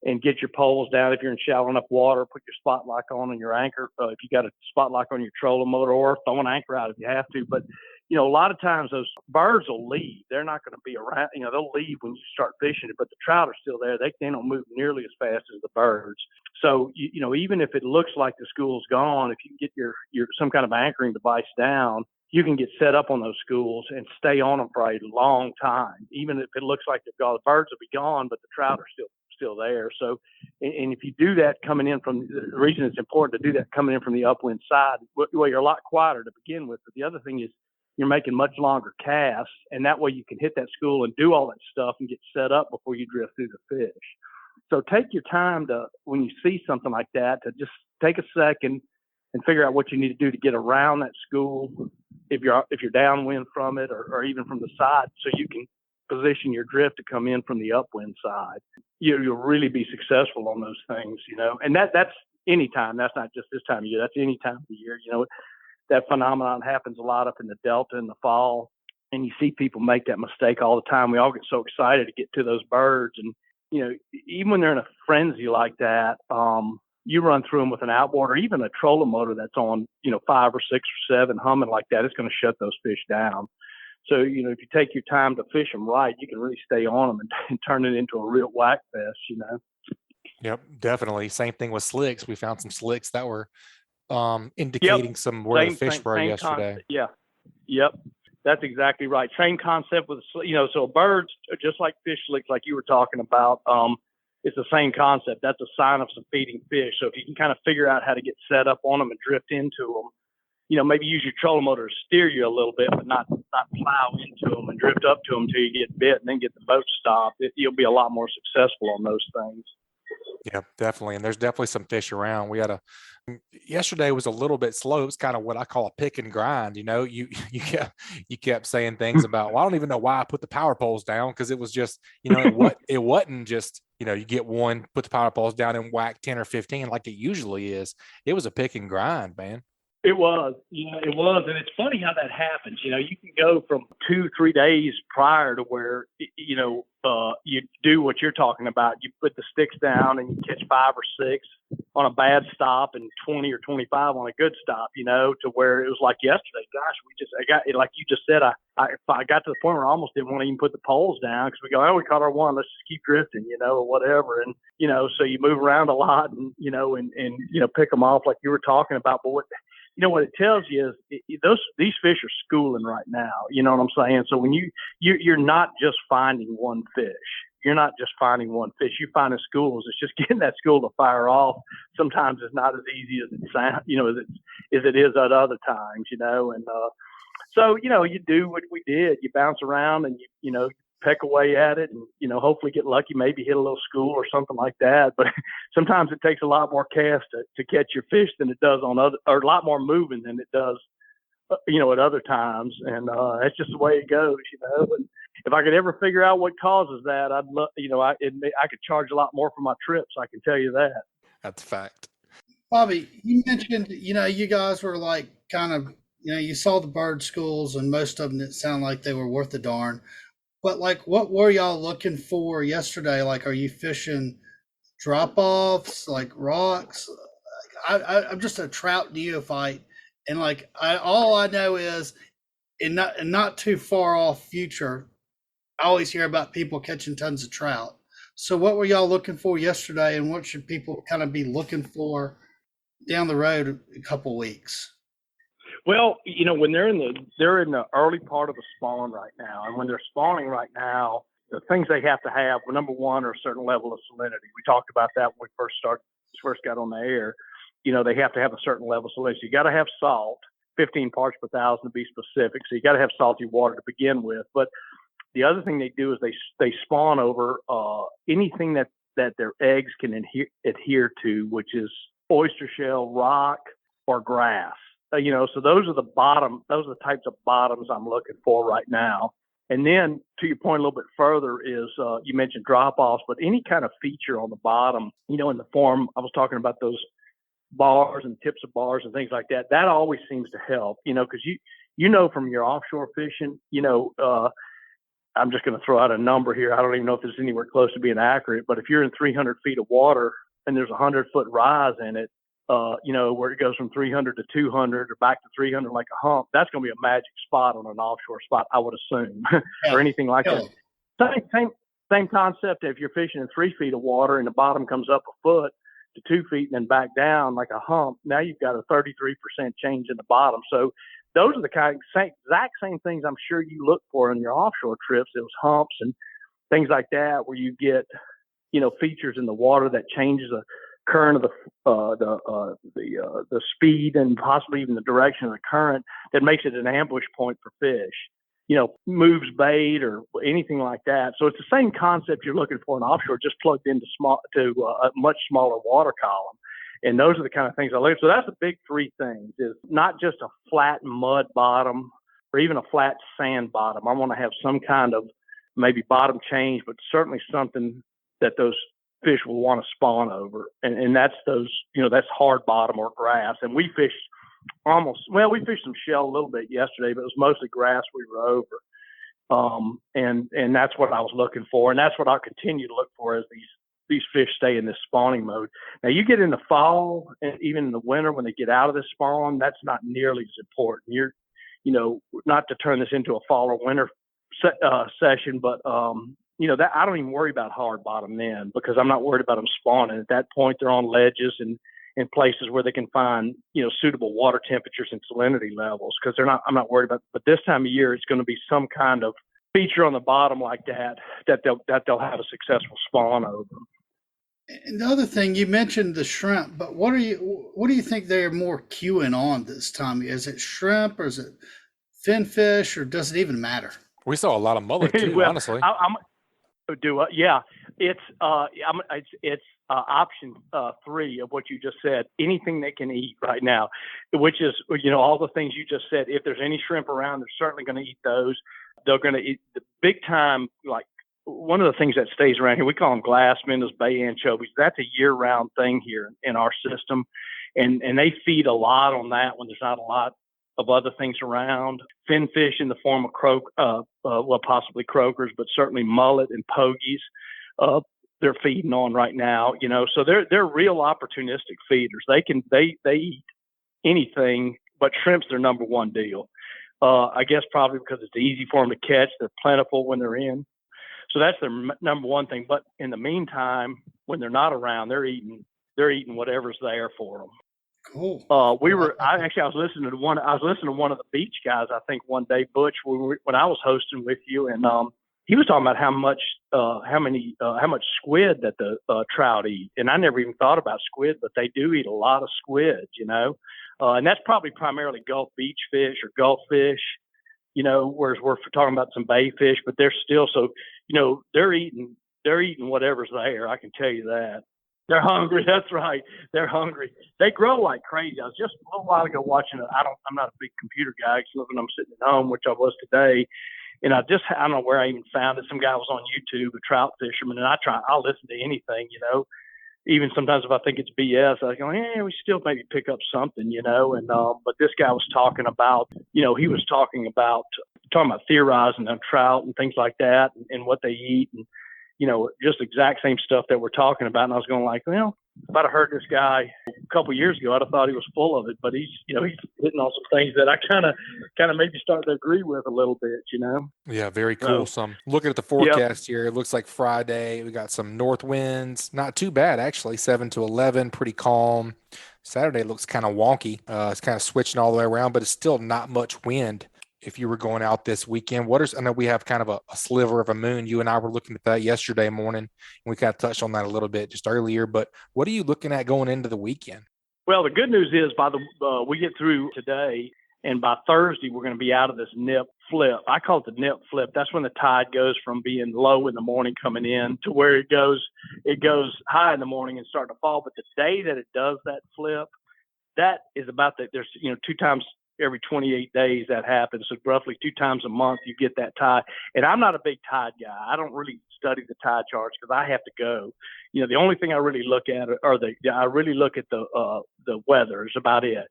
and get your poles down. If you're in shallow enough water, put your spot lock on and your anchor. If you got a spot lock on your trolling motor, or throw an anchor out if you have to. But a lot of times those birds will leave. They're not going to be around. They'll leave when you start fishing it, but the trout are still there. They don't move nearly as fast as the birds. So, even if it looks like the school's gone, if you get your some kind of anchoring device down, you can get set up on those schools and stay on them for a long time. Even if it looks like they've gone, the birds will be gone, but the trout are still there. So, and if you do that coming in from the reason it's important to do that coming in from the upwind side, well, you're a lot quieter to begin with. But the other thing is, you're making much longer casts, and that way you can hit that school and do all that stuff and get set up before you drift through the fish. So take your time when you see something like that, to just take a second and figure out what you need to do to get around that school if you're downwind from it, or even from the side, so you can position your drift to come in from the upwind side. You'll really be successful on those things, And that's any time. That's not just this time of year. That's any time of the year, that phenomenon happens a lot up in the Delta in the fall. And you see people make that mistake all the time. We all get so excited to get to those birds. And, even when they're in a frenzy like that, you run through them with an outboard or even a trolling motor that's on, 5 or 6 or 7 humming like that, it's going to shut those fish down. So, if you take your time to fish them right, you can really stay on them and turn it into a real whack fest, Yep, definitely. Same thing with slicks. We found some slicks that were indicating some where the fish were yesterday. Yeah. Yep. That's exactly right. Same concept with, so birds, just like fish slicks, like you were talking about, it's the same concept. That's a sign of some feeding fish. So if you can kind of figure out how to get set up on them and drift into them, maybe use your trolling motor to steer you a little bit, but not plow into them and drift up to them until you get bit and then get the boat stopped. You'll be a lot more successful on those things. Yeah, definitely. And there's definitely some fish around. Yesterday was a little bit slow. It was kind of what I call a pick and grind. You kept saying things about, well, I don't even know why I put the power poles down. Cause it was just, it wasn't just, you get one, put the power poles down and whack 10 or 15 like it usually is. It was a pick and grind, man. It was, it was. And it's funny how that happens. You can go from 2-3 days prior to where, you do what you're talking about. You put the sticks down and you catch 5 or 6 on a bad stop and 20 or 25 on a good stop, to where it was like yesterday. Gosh, I got, like you just said, I got to the point where I almost didn't want to even put the poles down because we go, we caught our one. Let's just keep drifting, or whatever. And, so you move around a lot and, and pick them off like you were talking about. But what it tells you is these fish are schooling right now. You know what I'm saying? So when you're not just finding one fish. You're not just finding one fish. You're finding schools. It's just getting that school to fire off. Sometimes it's not as easy as it sounds, as it is at other times, And so, you do what we did. You bounce around and you peck away at it and, hopefully get lucky, maybe hit a little school or something like that. But sometimes it takes a lot more cast to catch your fish than it does or a lot more moving than it does, at other times. And that's just the way it goes, And if I could ever figure out what causes that, I'd love, I could charge a lot more for my trips. I can tell you that. That's a fact. Bobby, you mentioned, you guys were like kind of, you saw the bird schools and most of them didn't sound like they were worth a darn. But like, what were y'all looking for yesterday? Like, are you fishing drop-offs, like rocks? I'm just a trout neophyte, and like, all I know is, in not too far off future, I always hear about people catching tons of trout. So, what were y'all looking for yesterday, and what should people kind of be looking for down the road a couple weeks? Well, when they're in the early part of the spawn right now, and when they're spawning right now, the things they have to have, well, number one, are a certain level of salinity. We talked about that when we first got on the air. They have to have a certain level of salinity. You got to have salt, 15 parts per thousand to be specific. So you got to have salty water to begin with. But the other thing they do is they spawn over anything that their eggs can adhere to, which is oyster shell, rock, or grass. So those are the types of bottoms I'm looking for right now. And then to your point a little bit further is, you mentioned drop-offs, but any kind of feature on the bottom, in the form, I was talking about those bars and tips of bars and things like that, that always seems to help, because from your offshore fishing, I'm just going to throw out a number here. I don't even know if it's anywhere close to being accurate, but if you're in 300 feet of water and there's a 100-foot rise in it, where it goes from 300 to 200 or back to 300 like a hump, that's going to be a magic spot on an offshore spot, I would assume, or anything like that. Same concept. If you're fishing in 3 feet of water and the bottom comes up a foot to 2 feet and then back down like a hump, now you've got a 33% change in the bottom. So those are the exact same things I'm sure you look for in your offshore trips. Those humps and things like that, where you get, features in the water that changes the current of the speed and possibly even the direction of the current, that makes it an ambush point for fish, moves bait or anything like that. So it's the same concept you're looking for in offshore, just plugged into a much smaller water column. And those are the kind of things I look at. So that's the big 3 things: is not just a flat mud bottom or even a flat sand bottom. I want to have some kind of maybe bottom change, but certainly something that those fish will want to spawn over. And that's those, that's hard bottom or grass. And we fish we fished some shell a little bit yesterday, but it was mostly grass we were over. And that's what I was looking for. And that's what I'll continue to look for as these fish stay in this spawning mode. Now you get in the fall and even in the winter when they get out of this spawn, that's not nearly as important. Not to turn this into a fall or winter session, but that I don't even worry about hard bottom then because I'm not worried about them spawning. At that point, they're on ledges and in places where they can find, suitable water temperatures and salinity levels because I'm not worried about, but this time of year, it's going to be some kind of feature on the bottom like that they'll have a successful spawn over. And the other thing you mentioned the shrimp, but what do you think they're more queuing on this time? Is it shrimp or is it finfish or does it even matter? We saw a lot of mullet too, well, honestly. It's option 3 of what you just said. Anything they can eat right now, which is all the things you just said. If there's any shrimp around, they're certainly going to eat those. They're going to eat the big time. Like one of the things that stays around here, we call them glass minnows, bay anchovies. That's a year-round thing here in our system, and they feed a lot on that when there's not a lot of other things around. Finfish in the form of possibly croakers, but certainly mullet and pogies. They're feeding on right now, so they're real opportunistic feeders. They eat anything, but shrimp's their number one deal. I guess probably because it's easy for them to catch. They're plentiful when they're in. So that's their number one thing. But in the meantime, when they're not around, they're eating whatever's there for them. Cool. I was listening to one of the beach guys, I think one day, Butch, when I was hosting with you, and he was talking about how much squid that the trout eat. And I never even thought about squid, but they do eat a lot of squid, and that's probably primarily Gulf beach fish or Gulf fish, whereas we're talking about some bay fish, but they're still they're eating whatever's there. I can tell you that. They're hungry. That's right. They're hungry. They grow like crazy. I was just a little while ago watching it. I'm not a big computer guy because I'm sitting at home, which I was today. And I don't know where I even found it. Some guy was on YouTube, a trout fisherman, and I'll listen to anything, Even sometimes if I think it's BS, I go, we still maybe pick up something, And but this guy was talking about, talking about theorizing on trout and things like that and what they eat and just exact same stuff that we're talking about. And I was going like, well, if I'd have heard this guy a couple of years ago, I'd have thought he was full of it. But he's hitting on some things that I kind of maybe start to agree with a little bit, Yeah, very cool. So I'm looking at the forecast here. It looks like Friday we got some north winds, not too bad actually, 7 to 11, pretty calm. Saturday looks kind of wonky. It's kind of switching all the way around, but it's still not much wind. If you were going out this weekend, I know we have kind of a sliver of a moon. You and I were looking at that yesterday morning, and we kind of touched on that a little bit just earlier. But what are you looking at going into the weekend? Well, the good news is we get through today, and by Thursday we're going to be out of this nip flip. I call it the nip flip. That's when the tide goes from being low in the morning coming in to where it goes high in the morning and starting to fall. But the day that it does that flip, that is about that. There's 2 times every 28 days that happens. So roughly 2 times a month you get that tide. And I'm not a big tide guy. I don't really study the tide charts because I have to go. The only thing I really look at the weather is about it,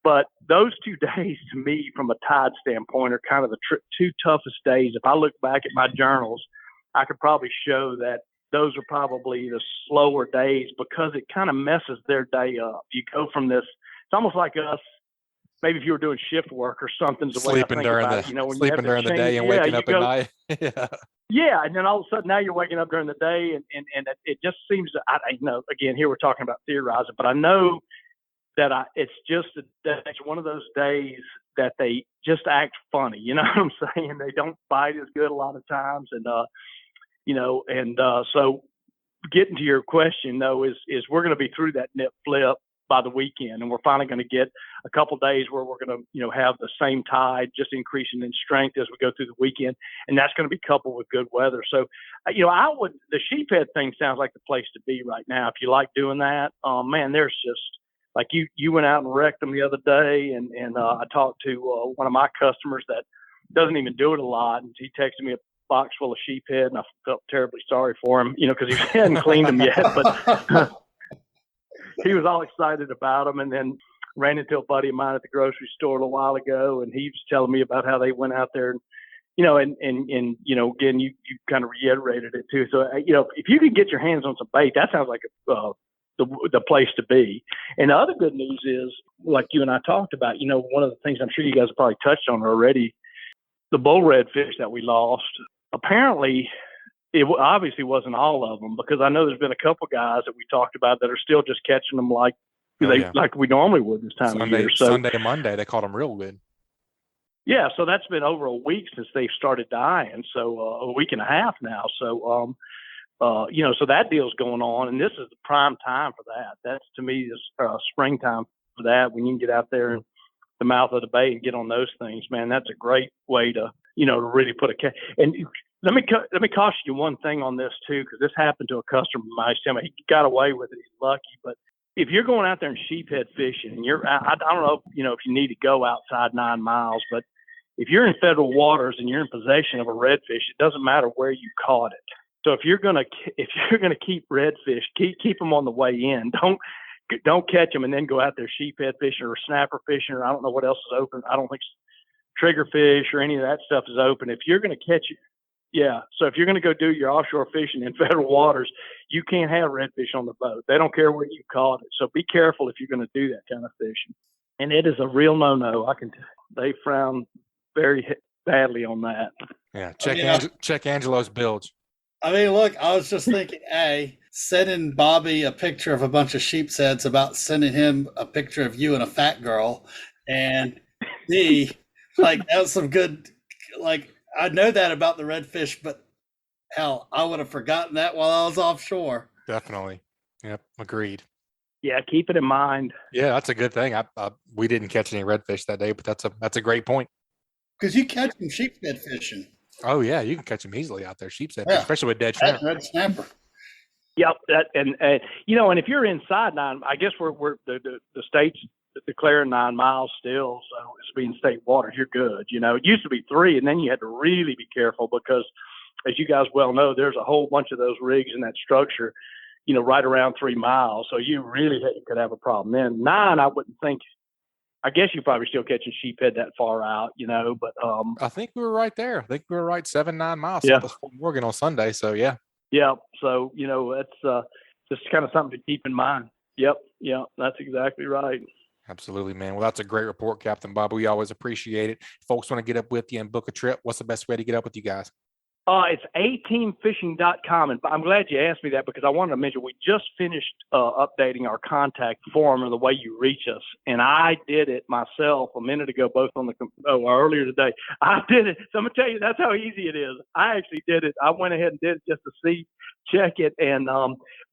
But those 2 days to me from a tide standpoint are kind of the 2 toughest days. If I look back at my journals, I could probably show that those are probably the slower days because it kind of messes their day up. You go from this, it's almost like us, maybe if you were doing shift work or something. Sleeping during the day and waking up at night. Yeah. And then all of a sudden now you're waking up during the day and it just seems to, I know, again, here we're talking about theorizing, but I know that it's one of those days that they just act funny. You know what I'm saying? They don't bite as good a lot of times. And, so getting to your question though, is we're going to be through that nip flip by the weekend, and we're finally going to get a couple of days where we're going to, have the same tide just increasing in strength as we go through the weekend, and that's going to be coupled with good weather. So, the sheephead thing sounds like the place to be right now. If you like doing that, man, there's just like you went out and wrecked them the other day, and I talked to one of my customers that doesn't even do it a lot, and he texted me a box full of sheephead, and I felt terribly sorry for him, because he hadn't cleaned them yet, but. He was all excited about them. And then ran into a buddy of mine at the grocery store a little while ago, and he was telling me about how they went out there and, again, you kind of reiterated it too. So, if you could get your hands on some bait, that sounds like the place to be. And the other good news is, like you and I talked about, one of the things I'm sure you guys have probably touched on already, the bull redfish that we lost, apparently it obviously wasn't all of them, because I know there's been a couple guys that we talked about that are still just catching them like we normally would this time of year. So Sunday and Monday, they caught them real good. Yeah, so that's been over a week since they started dying, so a week and a half now. So, so that deal's going on, and this is the prime time for that. That's, to me, is springtime for that, when you can get out there in the mouth of the bay and get on those things, man. That's a great way to, to really put and let me caution you one thing on this too, because this happened to a customer of mine. He got away with it. He's lucky, but if you're going out there and sheephead fishing, and I don't know, if you need to go outside 9 miles, but if you're in federal waters and you're in possession of a redfish, it doesn't matter where you caught it. So if you're gonna keep redfish, keep them on the way in. Don't catch them and then go out there sheephead fishing or snapper fishing, or I don't know what else is open. I don't think triggerfish or any of that stuff is open. If you're going to catch it, so if you're going to go do your offshore fishing in federal waters, you can't have redfish on the boat. They don't care where you caught it. So be careful if you're going to do that kind of fishing. And it is a real no-no. They frown very badly on that. Yeah, check Angelo's bilge. I mean, look, I was just thinking, A, sending Bobby a picture of a bunch of sheep's heads about sending him a picture of you and a fat girl. And B, that was some good, I know that about the redfish, but hell, I would have forgotten that while I was offshore. Definitely. Yep, agreed. Yeah, keep it in mind. Yeah, that's a good thing. We didn't catch any redfish that day, but that's a great point. Because you catch them sheephead fishing. Oh yeah, you can catch them easily out there, sheep's head, especially with dead shrimp. Red snapper. Yep, and if you're inside 9, I guess we're the state's declaring 9 miles still, so it's being state waters. You're good. It used to be 3, and then you had to really be careful because, as you guys well know, there's a whole bunch of those rigs in that structure, right around 3 miles. So you really could have a problem. Then 9, I wouldn't think. I guess you're probably still catching sheephead that far out, but I think we were right there. I think we were right 7-9 miles south of Morgan on Sunday. So yeah. Yeah. So, that's just kind of something to keep in mind. Yep. Yeah, that's exactly right. Absolutely, man. Well, that's a great report, Captain Bob. We always appreciate it. If folks want to get up with you and book a trip, what's the best way to get up with you guys? It's ateamfishing.com. And I'm glad you asked me that, because I wanted to mention we just finished updating our contact form, or the way you reach us. And I did it myself a minute ago, both on earlier today. I did it. So I'm going to tell you, that's how easy it is. I actually did it. I went ahead and did it just to check it, and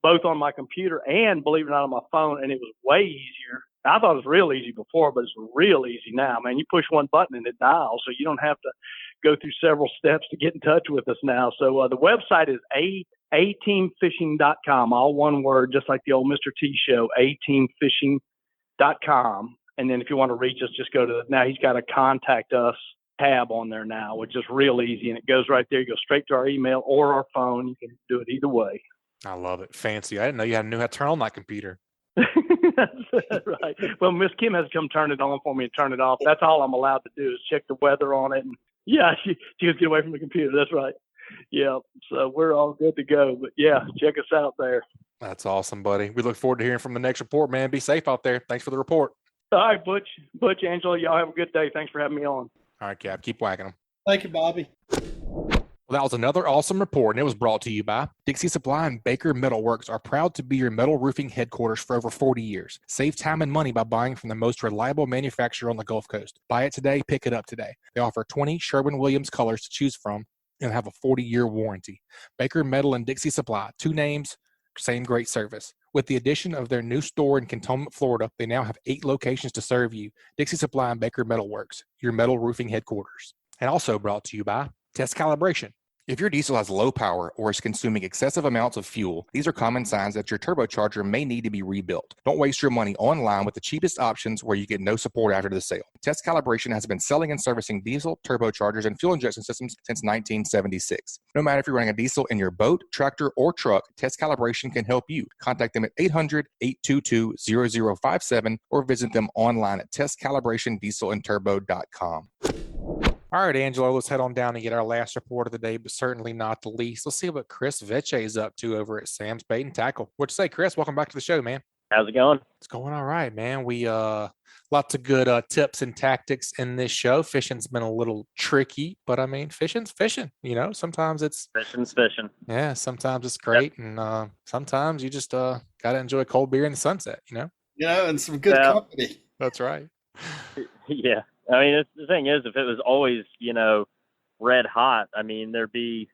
both on my computer and, believe it or not, on my phone. And it was way easier. I thought it was real easy before, but it's real easy now, man. You push one button and it dials, so you don't have to go through several steps to get in touch with us now. So the website is ateamfishing.com, all one word, just like the old Mr. T show, ateamfishing.com. And then if you want to reach us, just go to now he's got a contact us tab on there now, which is real easy. And it goes right there. You go straight to our email or our phone. You can do it either way. I love it. Fancy. I didn't know you knew how to turn on that computer. That's right. Well, Miss Kim has to come turn it on for me and turn it off. That's all I'm allowed to do is check the weather on it. And yeah, she just get away from the computer. That's right. Yeah. So we're all good to go. But yeah, check us out there. That's awesome, buddy. We look forward to hearing from the next report, man. Be safe out there. Thanks for the report. All right, Butch, Angelo, y'all have a good day. Thanks for having me on. All right, Cap. Keep whacking them. Thank you, Bobby. Well, that was another awesome report, and it was brought to you by Dixie Supply and Baker Metalworks are proud to be your metal roofing headquarters for over 40 years. Save time and money by buying from the most reliable manufacturer on the Gulf Coast. Buy it today, pick it up today. They offer 20 Sherwin-Williams colors to choose from and have a 40-year warranty. Baker Metal and Dixie Supply, 2 names, same great service. With the addition of their new store in Cantonment, Florida, they now have 8 locations to serve you. Dixie Supply and Baker Metalworks, your metal roofing headquarters. And also brought to you by Test Calibration. If your diesel has low power or is consuming excessive amounts of fuel, these are common signs that your turbocharger may need to be rebuilt. Don't waste your money online with the cheapest options where you get no support after the sale. Test Calibration has been selling and servicing diesel, turbochargers, and fuel injection systems since 1976. No matter if you're running a diesel in your boat, tractor, or truck, Test Calibration can help you. Contact them at 800-822-0057 or visit them online at testcalibrationdieselandturbo.com. All right, Angelo, let's head on down and get our last report of the day, but certainly not the least. Let's see what Chris Vecsey is up to over at Sam's Bait and Tackle. What'd you say, Chris? Welcome back to the show, man. How's it going? It's going all right, man. We lots of good tips and tactics in this show. Fishing's been a little tricky, but I mean, fishing's fishing. You know, sometimes it's fishing. Yeah, sometimes it's great, and sometimes you just gotta enjoy a cold beer in the sunset. You know, and some good company. That's right. Yeah. I mean, the thing is, if it was always, red hot, I mean, there'd be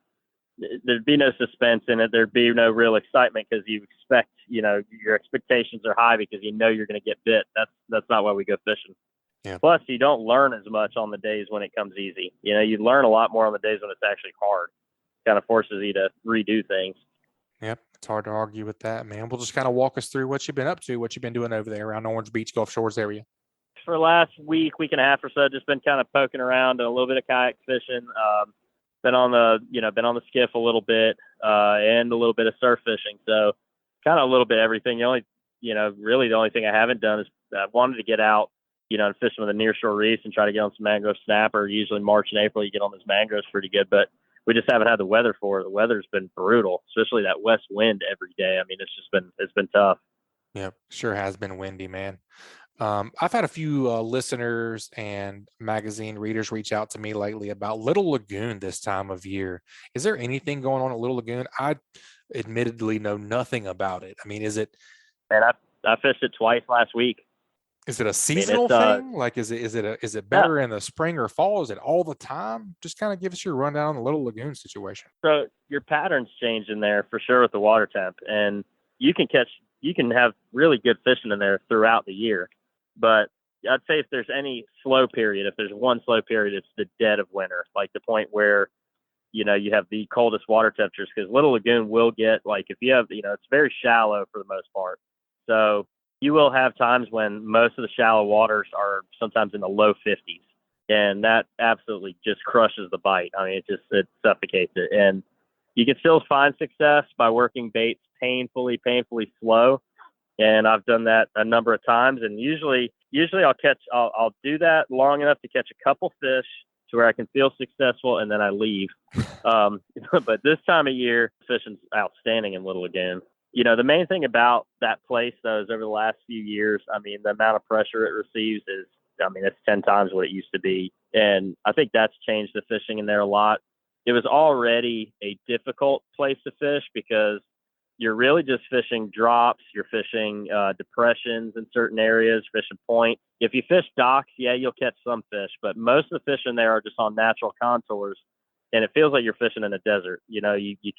no suspense in it. There'd be no real excitement because you expect, your expectations are high because you know you're going to get bit. That's not why we go fishing. Yeah. Plus, you don't learn as much on the days when it comes easy. You learn a lot more on the days when it's actually hard. Kind of forces you to redo things. Yep, it's hard to argue with that, man. We'll just kind of walk us through what you've been up to, what you've been doing over there around Orange Beach, Gulf Shores area. For the last week and a half or so, just been kind of poking around, a little bit of kayak fishing. Been on the skiff a little bit, and a little bit of surf fishing. So kind of a little bit of everything. Really the only thing I haven't done is I wanted to get out, and fish with the nearshore reefs and try to get on some mangrove snapper. Usually March and April, you get on those mangroves pretty good, but we just haven't had the weather for it. The weather's been brutal, especially that west wind every day. I mean, it's been tough. Yep, sure has been windy, man. I've had a few listeners and magazine readers reach out to me lately about Little Lagoon this time of year. Is there anything going on at Little Lagoon? I admittedly know nothing about it. I mean, is it? And I fished it twice last week. Is it a seasonal thing? Like, is it better in the spring or fall? Is it all the time? Just kind of give us your rundown on the Little Lagoon situation. So your patterns change in there for sure with the water temp, and you can have really good fishing in there throughout the year. But I'd say if there's any slow period, if there's one slow period, it's the dead of winter, like the point where, you have the coldest water temperatures, because Little Lagoon will get, like, if you have, it's very shallow for the most part. So you will have times when most of the shallow waters are sometimes in the low 50s, and that absolutely just crushes the bite. I mean, it suffocates it. And you can still find success by working baits painfully slow. And I've done that a number of times, and usually I'll do that long enough to catch a couple fish to where I can feel successful, and then I leave. But this time of year, fishing's outstanding in Little Lagoon. The main thing about that place, though, is over the last few years, I mean, the amount of pressure it receives it's 10 times what it used to be. And I think that's changed the fishing in there a lot. It was already a difficult place to fish because you're really just fishing drops. You're fishing depressions in certain areas, fishing point. If you fish docks, yeah, you'll catch some fish, but most of the fish in there are just on natural contours, and it feels like you're fishing in a desert. You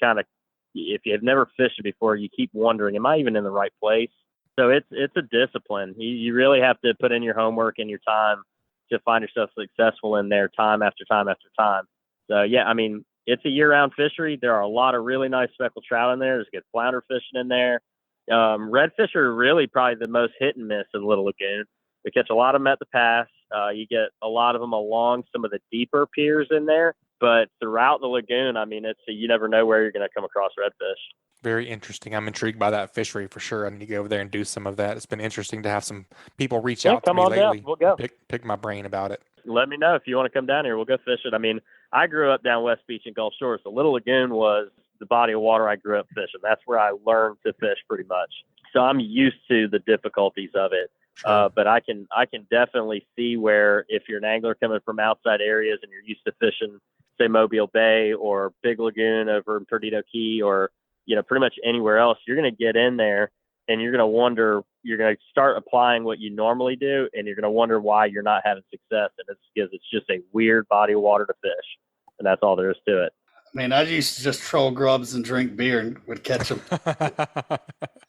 kind of, if you've never fished it before, you keep wondering, am I even in the right place? So it's a discipline. You really have to put in your homework and your time to find yourself successful in there time after time after time. So, yeah, I mean, it's a year-round fishery. There are a lot of really nice speckled trout in there. There's good flounder fishing in there. Redfish are really probably the most hit and miss in Little Lagoon. We catch a lot of them at the pass. You get a lot of them along some of the deeper piers in there. But throughout the lagoon, I mean, you never know where you're going to come across redfish. Very interesting. I'm intrigued by that fishery for sure. I need to go over there and do some of that. It's been interesting to have some people reach out to me lately. Down. We'll go. Pick my brain about it. Let me know if you want to come down here. We'll go fish it. I mean, I grew up down West Beach and Gulf Shores. So Little Lagoon was the body of water I grew up fishing. That's where I learned to fish pretty much. So I'm used to the difficulties of it. But I can definitely see where if you're an angler coming from outside areas and you're used to fishing, say, Mobile Bay or Big Lagoon over in Perdido Key or, pretty much anywhere else, you're going to get in there and you're going to wonder, you're going to start applying what you normally do, and you're going to wonder why you're not having success. And it's because it's just a weird body of water to fish. And that's all there is to it. I mean, I used to just troll grubs and drink beer and would catch them.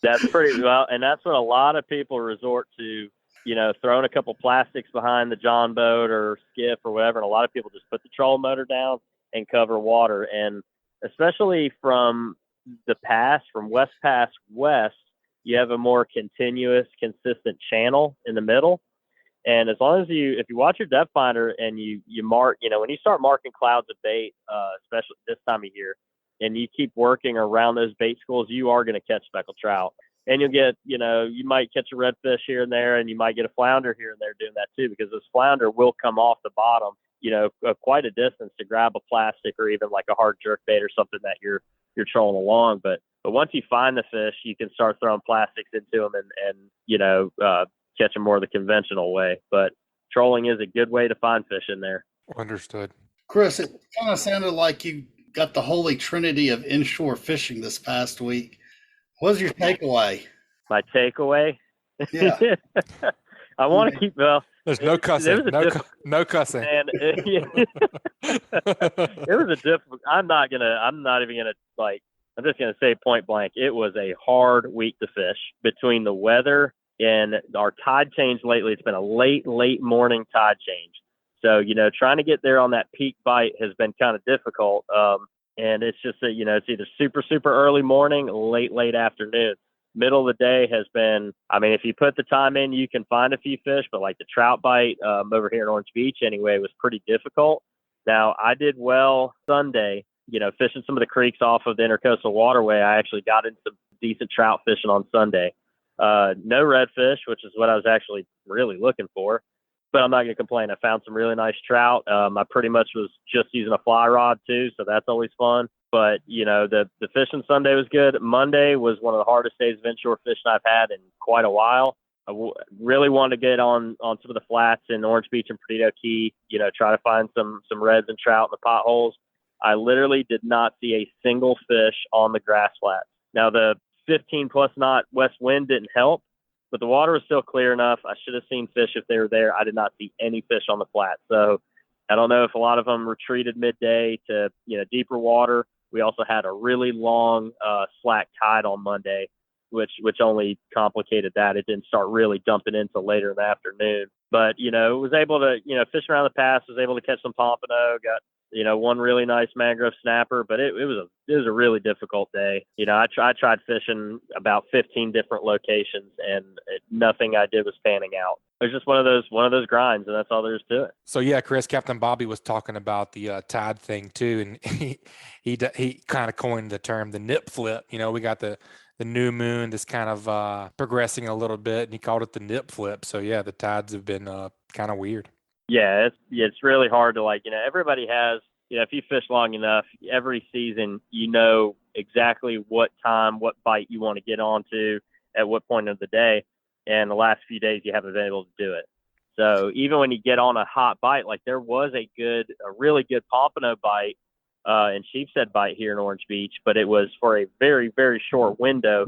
That's pretty well. And that's what a lot of people resort to, throwing a couple plastics behind the John boat or skiff or whatever. And a lot of people just put the troll motor down and cover water. And especially from the pass, from West Pass west, you have a more continuous, consistent channel in the middle. And as long as if you watch your depth finder and you mark, when you start marking clouds of bait, especially this time of year, and you keep working around those bait schools, you are going to catch speckled trout. And you'll get, you might catch a redfish here and there, and you might get a flounder here and there doing that too, because this flounder will come off the bottom, quite a distance to grab a plastic or even like a hard jerk bait or something that you're trolling along. But once you find the fish, you can start throwing plastics into them and catch them more the conventional way. But trolling is a good way to find fish in there. Understood. Chris, it kind of sounded like you got the holy trinity of inshore fishing this past week. What was your takeaway? My takeaway? Yeah. I want to keep, there's no cussing. No cussing. And it was a difficult, I'm just going to say point blank, it was a hard week to fish between the weather and our tide change lately. It's been a late morning tide change. So, trying to get there on that peak bite has been kind of difficult. And it's just that, it's either super, super early morning, late afternoon. Middle of the day has been, if you put the time in, you can find a few fish, but like the trout bite over here in Orange Beach anyway was pretty difficult. Now, I did well Sunday, fishing some of the creeks off of the Intercoastal Waterway. I actually got into some decent trout fishing on Sunday. No redfish, which is what I was actually really looking for, but I'm not going to complain. I found some really nice trout. I pretty much was just using a fly rod too, so that's always fun. But, the fishing Sunday was good. Monday was one of the hardest days of inshore fishing I've had in quite a while. I really wanted to get on some of the flats in Orange Beach and Perdido Key, try to find some reds and trout in the potholes. I literally did not see a single fish on the grass flats. Now, the 15 plus knot west wind didn't help, but the water was still clear enough. I should have seen fish if they were there. I did not see any fish on the flat. So I don't know if a lot of them retreated midday to, deeper water. We also had a really long slack tide on Monday, which only complicated that. It didn't start really dumping in until later in the afternoon. But, was able to, fish around the pass, was able to catch some pompano, got, one really nice mangrove snapper, but it was a really difficult day. I tried fishing about 15 different locations, and nothing I did was panning out. It was just one of those grinds, and that's all there is to it. So yeah, Chris, Captain Bobby was talking about the tide thing too, and he kind of coined the term the nip flip. We got the new moon that's kind of progressing a little bit, and he called it the nip flip. So yeah, the tides have been kind of weird. Yeah, it's really hard to everybody has, if you fish long enough, every season, exactly what time, what bite you want to get onto at what point of the day. And the last few days you haven't been able to do it. So even when you get on a hot bite, like there was a really good pompano bite and sheepshead bite here in Orange Beach, but it was for a very, very short window,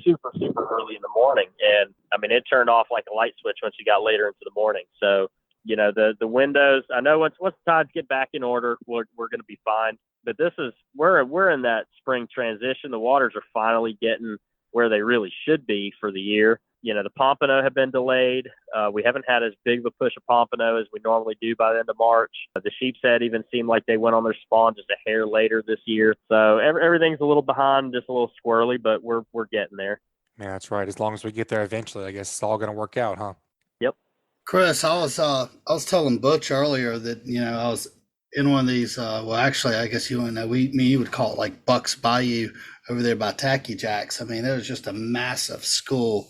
super, super early in the morning. And it turned off like a light switch once you got later into the morning. So, the windows, I know once the tides get back in order, we're going to be fine. But we're in that spring transition. The waters are finally getting where they really should be for the year. The pompano have been delayed. We haven't had as big of a push of pompano as we normally do by the end of March. The sheepshead even seemed like they went on their spawn just a hair later this year. So everything's a little behind, just a little squirrely, but we're getting there. Yeah, that's right. As long as we get there eventually, I guess it's all going to work out, huh? Yep. Chris, I was telling Butch earlier that I was in one of these. Actually, I guess you wouldn't know. You would call it like Bucks Bayou over there by Tacky Jacks. There was just a massive school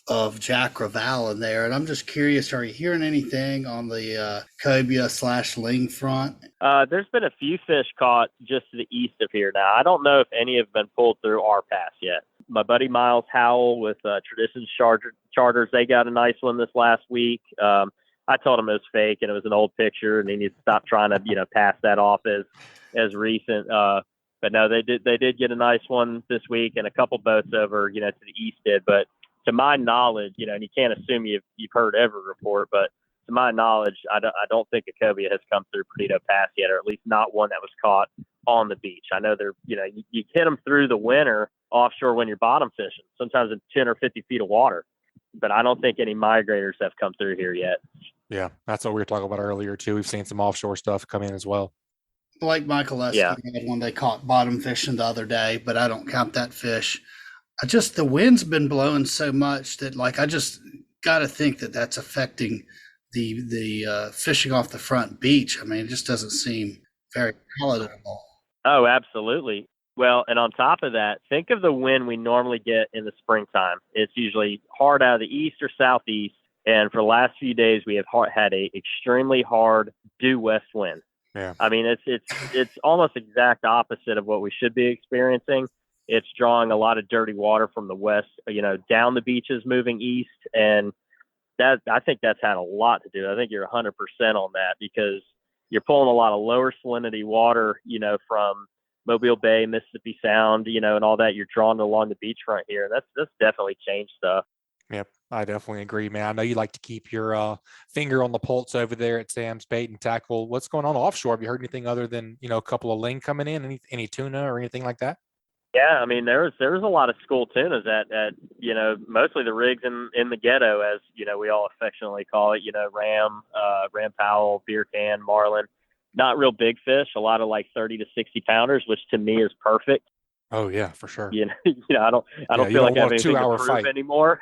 of Jack Raval in there, and I'm just curious, are you hearing anything on the cobia/ling front? There's been a few fish caught just to the east of here. Now, I don't know if any have been pulled through our pass yet. My buddy Miles Howell with Traditions Charters, they got a nice one this last week. I told him it was fake and it was an old picture, and he needs to stop trying to pass that off as recent. But no, they did get a nice one this week, and a couple boats over to the east did. But to my knowledge, and you can't assume you've heard every report, but to my knowledge, I don't think a cobia has come through Perdido Pass yet, or at least not one that was caught on the beach. I know they're, you hit them through the winter offshore when you're bottom fishing, sometimes in 10 or 50 feet of water, but I don't think any migrators have come through here yet. Yeah, that's what we were talking about earlier too. We've seen some offshore stuff come in as well. Blake Michaelewski had one they caught bottom fishing the other day, but I don't count that fish. The wind's been blowing so much that like I just got to think that that's affecting the fishing off the front beach. I mean, it just doesn't seem very palatable. Oh, absolutely. Well, and on top of that, think of the wind we normally get in the springtime. It's usually hard out of the east or southeast. And for the last few days, we have had a extremely hard due west wind. Yeah. I mean, it's almost exact opposite of what we should be experiencing. It's drawing a lot of dirty water from the west, down the beaches, moving east. And I think that's had a lot to do. I think you're 100% on that because you're pulling a lot of lower salinity water, from Mobile Bay, Mississippi Sound, and all that. You're drawn along the beachfront here. That's definitely changed stuff. Yep, I definitely agree, man. I know you like to keep your finger on the pulse over there at Sam's Bait and Tackle. What's going on offshore? Have you heard anything other than, a couple of ling coming in, any tuna or anything like that? Yeah, I mean, there was a lot of school tunas at mostly the rigs in the ghetto, as, we all affectionately call it, Ram Powell, Beer Can, Marlin. Not real big fish, a lot of like 30 to 60 pounders, which to me is perfect. Oh yeah, for sure. I don't feel like I have anything to prove anymore.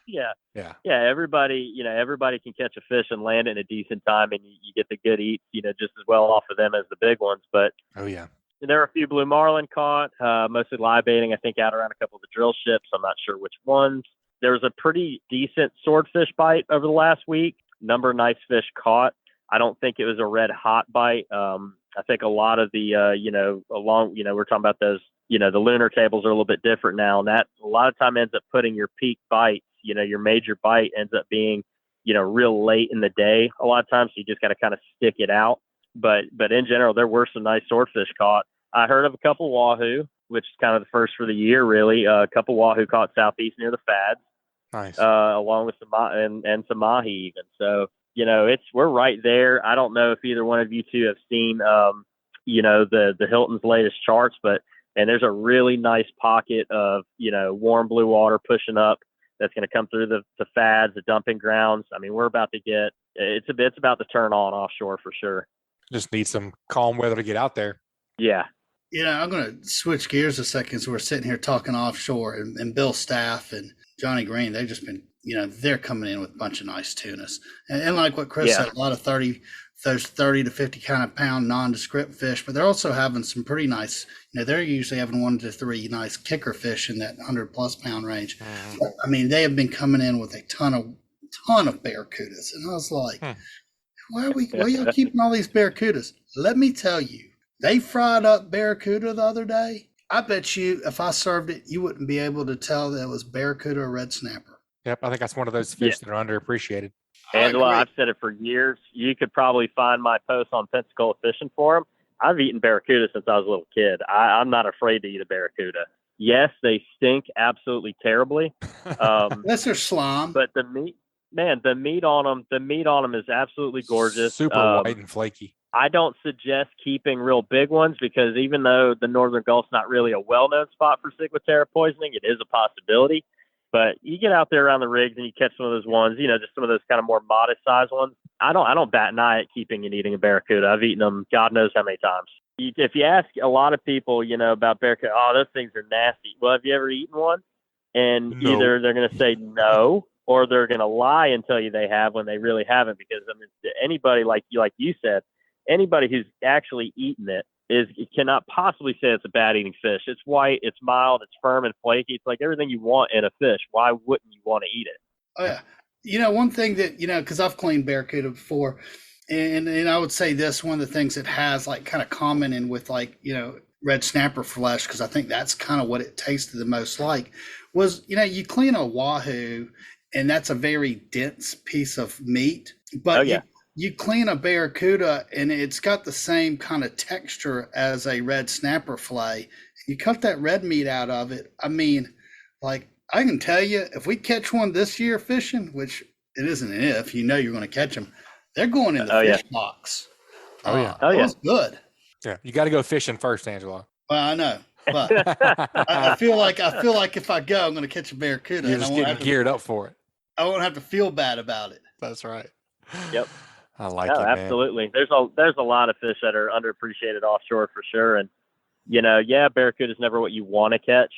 Yeah. Everybody can catch a fish and land it in a decent time, and you get the good eats, just as well off of them as the big ones. But oh yeah, there are a few blue marlin caught, mostly live baiting, I think, out around a couple of the drill ships. I'm not sure which ones. There was a pretty decent swordfish bite over the last week. Number of nice fish caught. I don't think it was a red hot bite. I think a lot of the, we're talking about those, the lunar tables are a little bit different now. And that a lot of time ends up putting your peak bite, your major bite ends up being, real late in the day. A lot of times you just got to kind of stick it out. But in general, there were some nice swordfish caught. I heard of a couple wahoo, which is kind of the first for the year, really. A couple wahoo caught southeast near the Fads. Nice. Along with some and some mahi even. So, we're right there. I don't know if either one of you two have seen, the Hilton's latest charts, and there's a really nice pocket of, warm blue water pushing up that's going to come through the Fads, the dumping grounds. I mean, we're about to get, it's about to turn on offshore for sure. Just need some calm weather to get out there. Yeah. I'm going to switch gears a second. So we're sitting here talking offshore, and Bill Staff and Johnny Green, they've just been, they're coming in with a bunch of nice tunas. And like what Chris said, a lot of 30 to 50 kind of pound nondescript fish, but they're also having some pretty nice, they're usually having 1 to 3 nice kicker fish in that 100+ pound range. But, I mean, they have been coming in with a ton of barracudas. And I was like, why are y'all keeping all these barracudas? Let me tell you, they fried up barracuda the other day. I bet you if I served it, you wouldn't be able to tell that it was barracuda or red snapper. Yep, I think that's one of those fish that are underappreciated. Angelo, I've said it for years. You could probably find my posts on Pensacola Fishing Forum. I've eaten barracuda since I was a little kid. I'm not afraid to eat a barracuda. Yes, they stink absolutely terribly. Unless they're slime. But the meat on them is absolutely gorgeous. Super white and flaky. I don't suggest keeping real big ones because even though the Northern Gulf's not really a well-known spot for ciguatera poisoning, it is a possibility. But you get out there around the rigs and you catch some of those ones, just some of those kind of more modest-sized ones. I don't bat an eye at keeping and eating a barracuda. I've eaten them God knows how many times. If you ask a lot of people, about barracuda, those things are nasty. Well, have you ever eaten one? And either they're going to say no, or they're going to lie and tell you they have when they really haven't. Because anybody like you said, anybody who's actually eaten it cannot possibly say it's a bad eating fish. It's white, it's mild, it's firm and flaky. It's like everything you want in a fish. Why wouldn't you want to eat it? Oh yeah. One thing that, because I've cleaned barracuda before, and I would say this, one of the things that has like kind of common in with red snapper flesh, because I think that's kind of what it tasted the most like, was, you clean a wahoo and that's a very dense piece of meat, but you clean a barracuda and it's got the same kind of texture as a red snapper fillet. You cut that red meat out of it. I mean, like, I can tell you, if we catch one this year fishing, which it isn't an if, you're going to catch them, they're going in the fish box. It was good. Yeah, you got to go fishing first, Angelo. Well, I know, but I feel like if I go, I'm going to catch a barracuda. You're just getting geared up for it. I won't have to feel bad about it. That's right. Yep. I like No, it, man. absolutely. There's a lot of fish that are underappreciated offshore for sure. And, barracuda is never what you want to catch,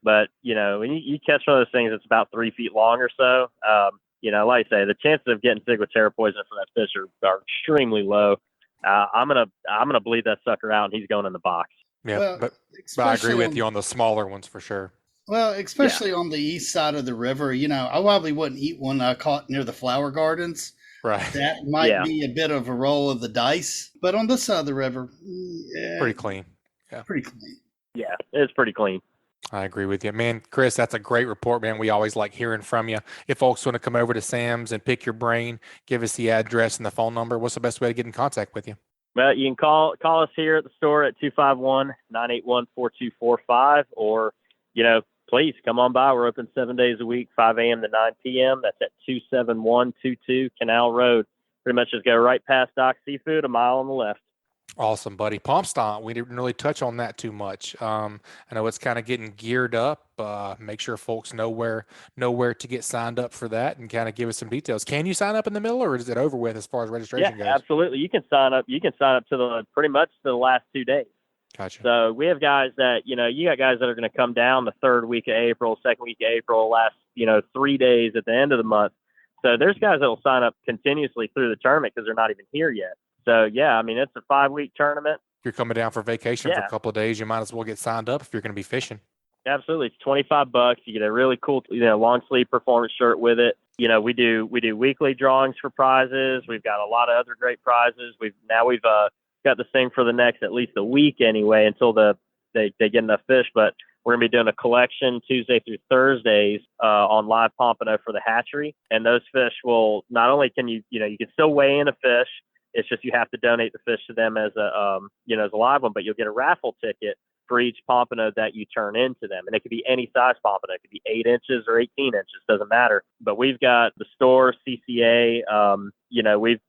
but, when you catch one of those things that's about 3 feet long or so, like I say, the chances of getting sick with terror poison from that fish are extremely low. I'm gonna bleed that sucker out, and he's going in the box. Yeah, Well, but I agree with you on the smaller ones for sure. Well, especially on the east side of the river, I probably wouldn't eat one I caught near the flower gardens. Right. That might be a bit of a roll of the dice. But on this side of the river, pretty clean. Yeah. Pretty clean. Yeah, it's pretty clean. I agree with you, man. Chris, that's a great report, man. We always like hearing from you. If folks want to come over to Sam's and pick your brain, give us the address and the phone number. What's the best way to get in contact with you? Well, you can call us here at the store at 251-981-4245, or, please come on by. We're open 7 days a week, 5 a.m. to 9 p.m. That's at 27122 Canal Road. Pretty much just go right past Doc Seafood, a mile on the left. Awesome, buddy. Pump Stomp, we didn't really touch on that too much. I know it's kind of getting geared up. Make sure folks know where to get signed up for that, and kind of give us some details. Can you sign up in the middle, or is it over with as far as registration goes? Yeah, absolutely. You can sign up. You can sign up to pretty much the last 2 days. Gotcha. So we have guys that, you got guys that are going to come down the third week of April, second week of April, last, 3 days at the end of the month. So there's guys that will sign up continuously through the tournament because they're not even here yet. So, yeah, it's a 5-week tournament. If you're coming down for vacation for a couple of days, you might as well get signed up if you're going to be fishing. Absolutely. It's $25. You get a really cool, long sleeve performance shirt with it. We do weekly drawings for prizes. We've got a lot of other great prizes. We've got this thing for the next at least a week anyway until they get enough fish. But we're going to be doing a collection Tuesday through Thursdays on live pompano for the hatchery. And those fish will not only can you can still weigh in a fish. It's just you have to donate the fish to them as a live one, but you'll get a raffle ticket for each pompano that you turn into them. And it could be any size pompano. It could be 8 inches or 18 inches, doesn't matter. But we've got the store, CCA,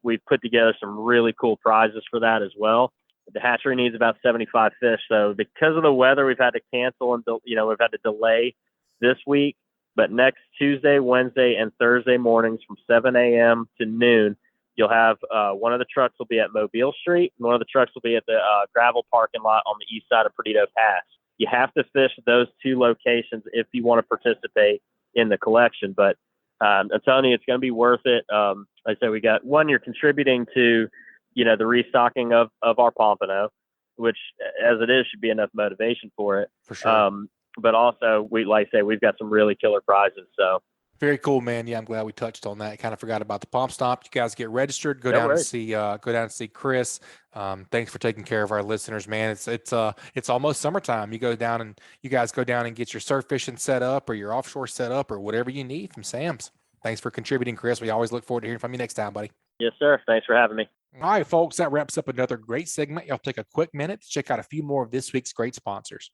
we've put together some really cool prizes for that as well. The hatchery needs about 75 fish. So because of the weather, we've had to cancel and, we've had to delay this week. But next Tuesday, Wednesday, and Thursday mornings from 7 a.m. to noon, you'll have one of the trucks will be at Mobile Street, and one of the trucks will be at the gravel parking lot on the east side of Perdido Pass. You have to fish those 2 locations if you want to participate in the collection. But I'm telling you, it's going to be worth it. Like I said, we got one, you're contributing to, the restocking of our pompano, which as it is should be enough motivation for it. For sure. But also, we've got some really killer prizes. So. Very cool, man. Yeah, I'm glad we touched on that. Kind of forgot about the Pump Stomp. You guys get registered. Go down and see Chris. Thanks for taking care of our listeners, man. It's almost summertime. You guys go down and get your surf fishing set up or your offshore set up or whatever you need from Sam's. Thanks for contributing, Chris. We always look forward to hearing from you next time, buddy. Yes, sir. Thanks for having me. All right, folks, that wraps up another great segment. Y'all take a quick minute to check out a few more of this week's great sponsors.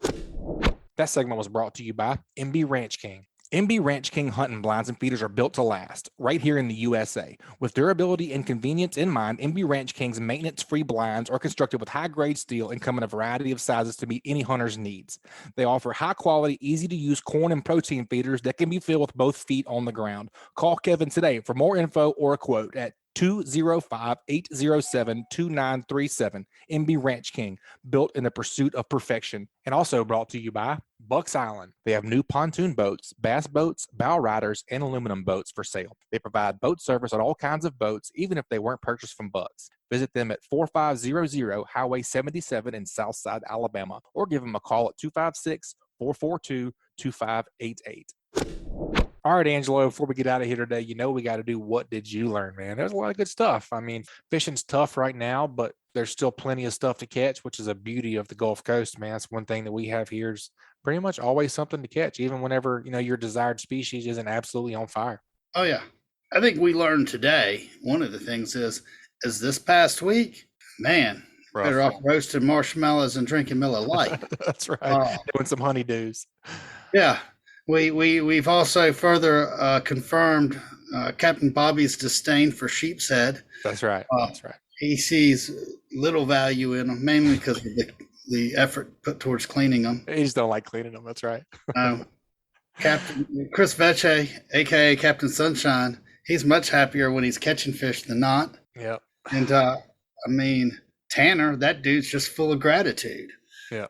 That segment was brought to you by MB Ranch King. MB Ranch King hunting blinds and feeders are built to last, right here in the USA. With durability and convenience in mind, MB Ranch King's maintenance-free blinds are constructed with high-grade steel and come in a variety of sizes to meet any hunter's needs. They offer high-quality, easy-to-use corn and protein feeders that can be filled with both feet on the ground. Call Kevin today for more info or a quote at 205-807-2937. MB Ranch King, built in the pursuit of perfection. And also brought to you by Bucks Island. They have new pontoon boats, bass boats, bow riders, and aluminum boats for sale. They provide boat service on all kinds of boats, even if they weren't purchased from Bucks. Visit them at 4500 Highway 77 in Southside, Alabama, or give them a call at 256-442-2588. All right, Angelo, before we get out of here today, we got to do What Did You Learn, man? There's a lot of good stuff. Fishing's tough right now, but there's still plenty of stuff to catch, which is a beauty of the Gulf Coast, man. That's one thing that we have here is pretty much always something to catch, even whenever, your desired species isn't absolutely on fire. Oh, yeah. I think we learned today, one of the things is this past week, man, better off roasting marshmallows and drinking Miller Lite. That's right. Doing some honeydews. Yeah. We've also further confirmed Captain Bobby's disdain for sheep's head. That's right. That's right. He sees little value in them, mainly because of the effort put towards cleaning them. He just don't like cleaning them. That's right. Captain Chris Vecsey, a.k.a. Captain Sunshine, he's much happier when he's catching fish than not. Yep. And I mean, Tanner, that dude's just full of gratitude. Yeah.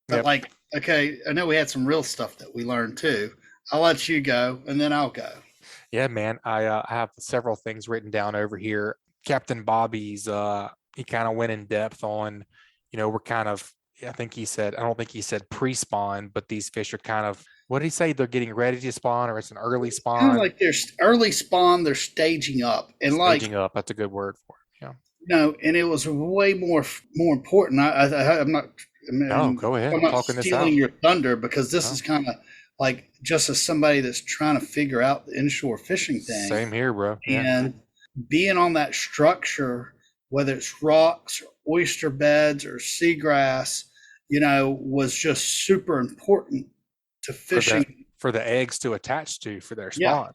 But Yep. like, okay, I know we had some real stuff that we learned too. I'll let you go, and then I'll go. Yeah, man. I have several things written down over here. Captain Bobby's, he kind of went in depth on, we're kind of, I don't think he said pre-spawn, but these fish are kind of, what did he say? They're getting ready to spawn, or it's an early Kind spawn? of like there's early spawn, they're staging up, and Staging up. That's a good word for it. Yeah. and it was way more important. I'm not. No, go ahead. I'm not Talking this out. stealing your thunder, because this is kind of like, just as somebody that's trying to figure out the inshore fishing thing. Same here, bro. Yeah. And being on that structure, whether it's rocks, or oyster beds, or seagrass, was just super important to fishing. For the eggs to attach to for their spawn. Yeah.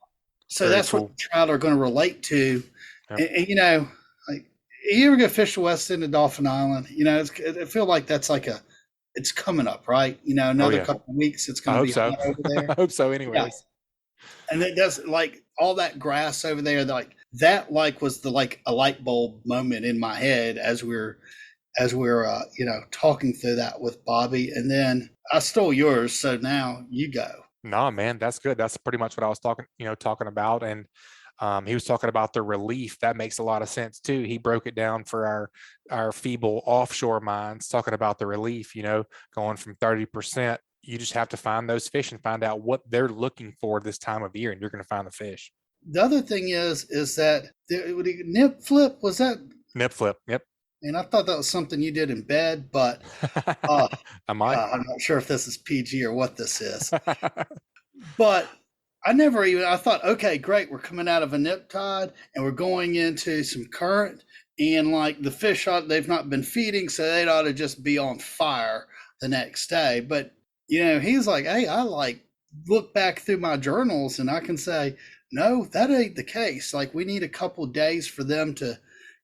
So Very that's cool. what the trout are going to relate to. Yep. And like, you ever go fish the west end of Dolphin Island? I feel like that's like it's coming up, right? Another couple of weeks, it's going to be hot over there. I hope so anyways. Yeah. And it does, like, all that grass over there, like that, like, was a light bulb moment in my head as we're talking through that with Bobby. And then I stole yours, so now you go. No, man, that's good. That's pretty much what I was talking about. And he was talking about the relief. That makes a lot of sense too. He broke it down for our feeble offshore minds, talking about the relief, going from 30%. You just have to find those fish and find out what they're looking for this time of year, and you're going to find the fish. The other thing is that nip flip, was that? Nip flip. Yep. And I thought that was something you did in bed, but Am I? I'm not sure if this is PG or what this is. But I thought, okay, great, we're coming out of a nip tide and we're going into some current, and like the fish they've not been feeding, so they ought to just be on fire the next day. But he's like, hey, I look back through my journals and I can say, no, that ain't the case. Like, we need a couple days for them to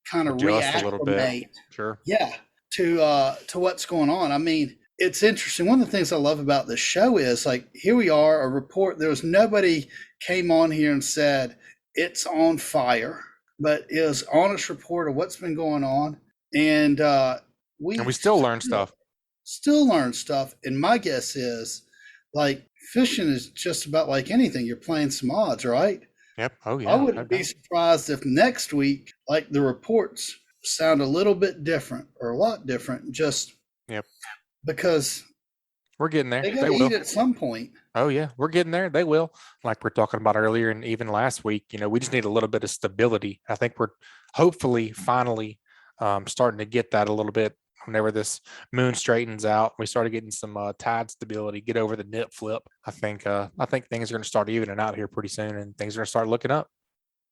kind of reacclimate a little bit. Sure. Yeah, to what's going on. I mean, it's interesting. One of the things I love about this show is, like, here we are, a report. There was nobody came on here and said it's on fire, but it was honest report of what's been going on. And we still learn stuff. Still learn stuff. And my guess is, like, fishing is just about like anything. You're playing some odds, right? Yep. Oh, yeah. I wouldn't be surprised if next week, like, the reports sound a little bit different, or a lot different, just because we're getting there. They got to eat at some point. Oh, yeah. We're getting there. They will. Like we're talking about earlier, and even last week, we just need a little bit of stability. I think we're hopefully finally starting to get that a little bit. Whenever this moon straightens out, we started getting some tide stability, get over the nip flip. I think things are going to start evening out here pretty soon, and things are going to start looking up.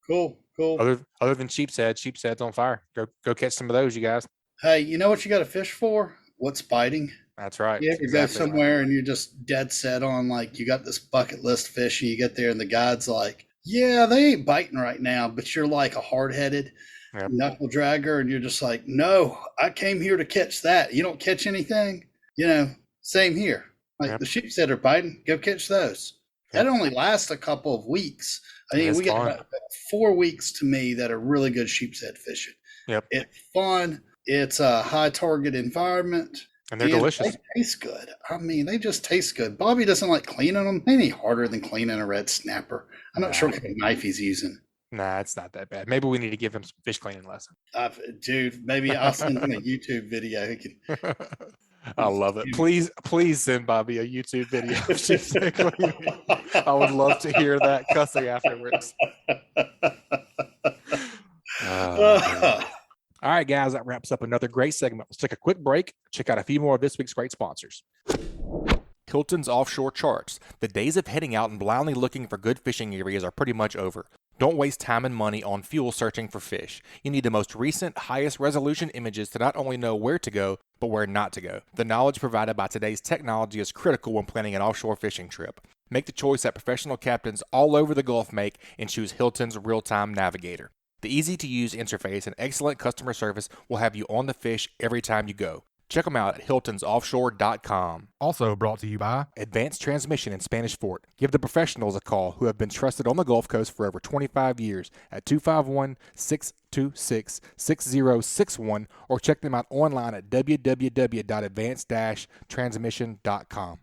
Cool. Other than sheepshead's on fire. Go catch some of those, you guys. Hey, you know what you got to fish for? What's biting? That's right. You ever go somewhere and you're just dead set on, like, you got this bucket list fish, and you get there and the guide's like, yeah, they ain't biting right now, but you're like a hard-headed knuckle dragger, and you're just like, no, I came here to catch that. You don't catch anything? Same here. Like, the sheepshead are biting, go catch those. That only lasts a couple of weeks. I mean, we got about 4 weeks to me that are really good sheepshead fishing. Yep. It's fun. It's a high target environment. And they're delicious. They taste good. I mean, they just taste good. Bobby doesn't like cleaning them any harder than cleaning a red snapper. I'm not sure what kind of knife he's using. Nah, it's not that bad. Maybe we need to give him some fish cleaning lesson. Dude, maybe I'll send him a YouTube video. I love it. Please send Bobby a YouTube video of sheepshead cleaning. I would love to hear that cussing afterwards. All right, guys, that wraps up another great segment. Let's take a quick break. Check out a few more of this week's great sponsors. Kilton's Offshore Charts. The days of heading out and blindly looking for good fishing areas are pretty much over. Don't waste time and money on fuel searching for fish. You need the most recent, highest resolution images to not only know where to go, but where not to go. The knowledge provided by today's technology is critical when planning an offshore fishing trip. Make the choice that professional captains all over the Gulf make and choose Hilton's Real-Time Navigator. The easy-to-use interface and excellent customer service will have you on the fish every time you go. Check them out at hiltonsoffshore.com. Also brought to you by Advanced Transmission in Spanish Fort. Give the professionals a call who have been trusted on the Gulf Coast for over 25 years at 251-626-6061 or check them out online at www.advanced-transmission.com.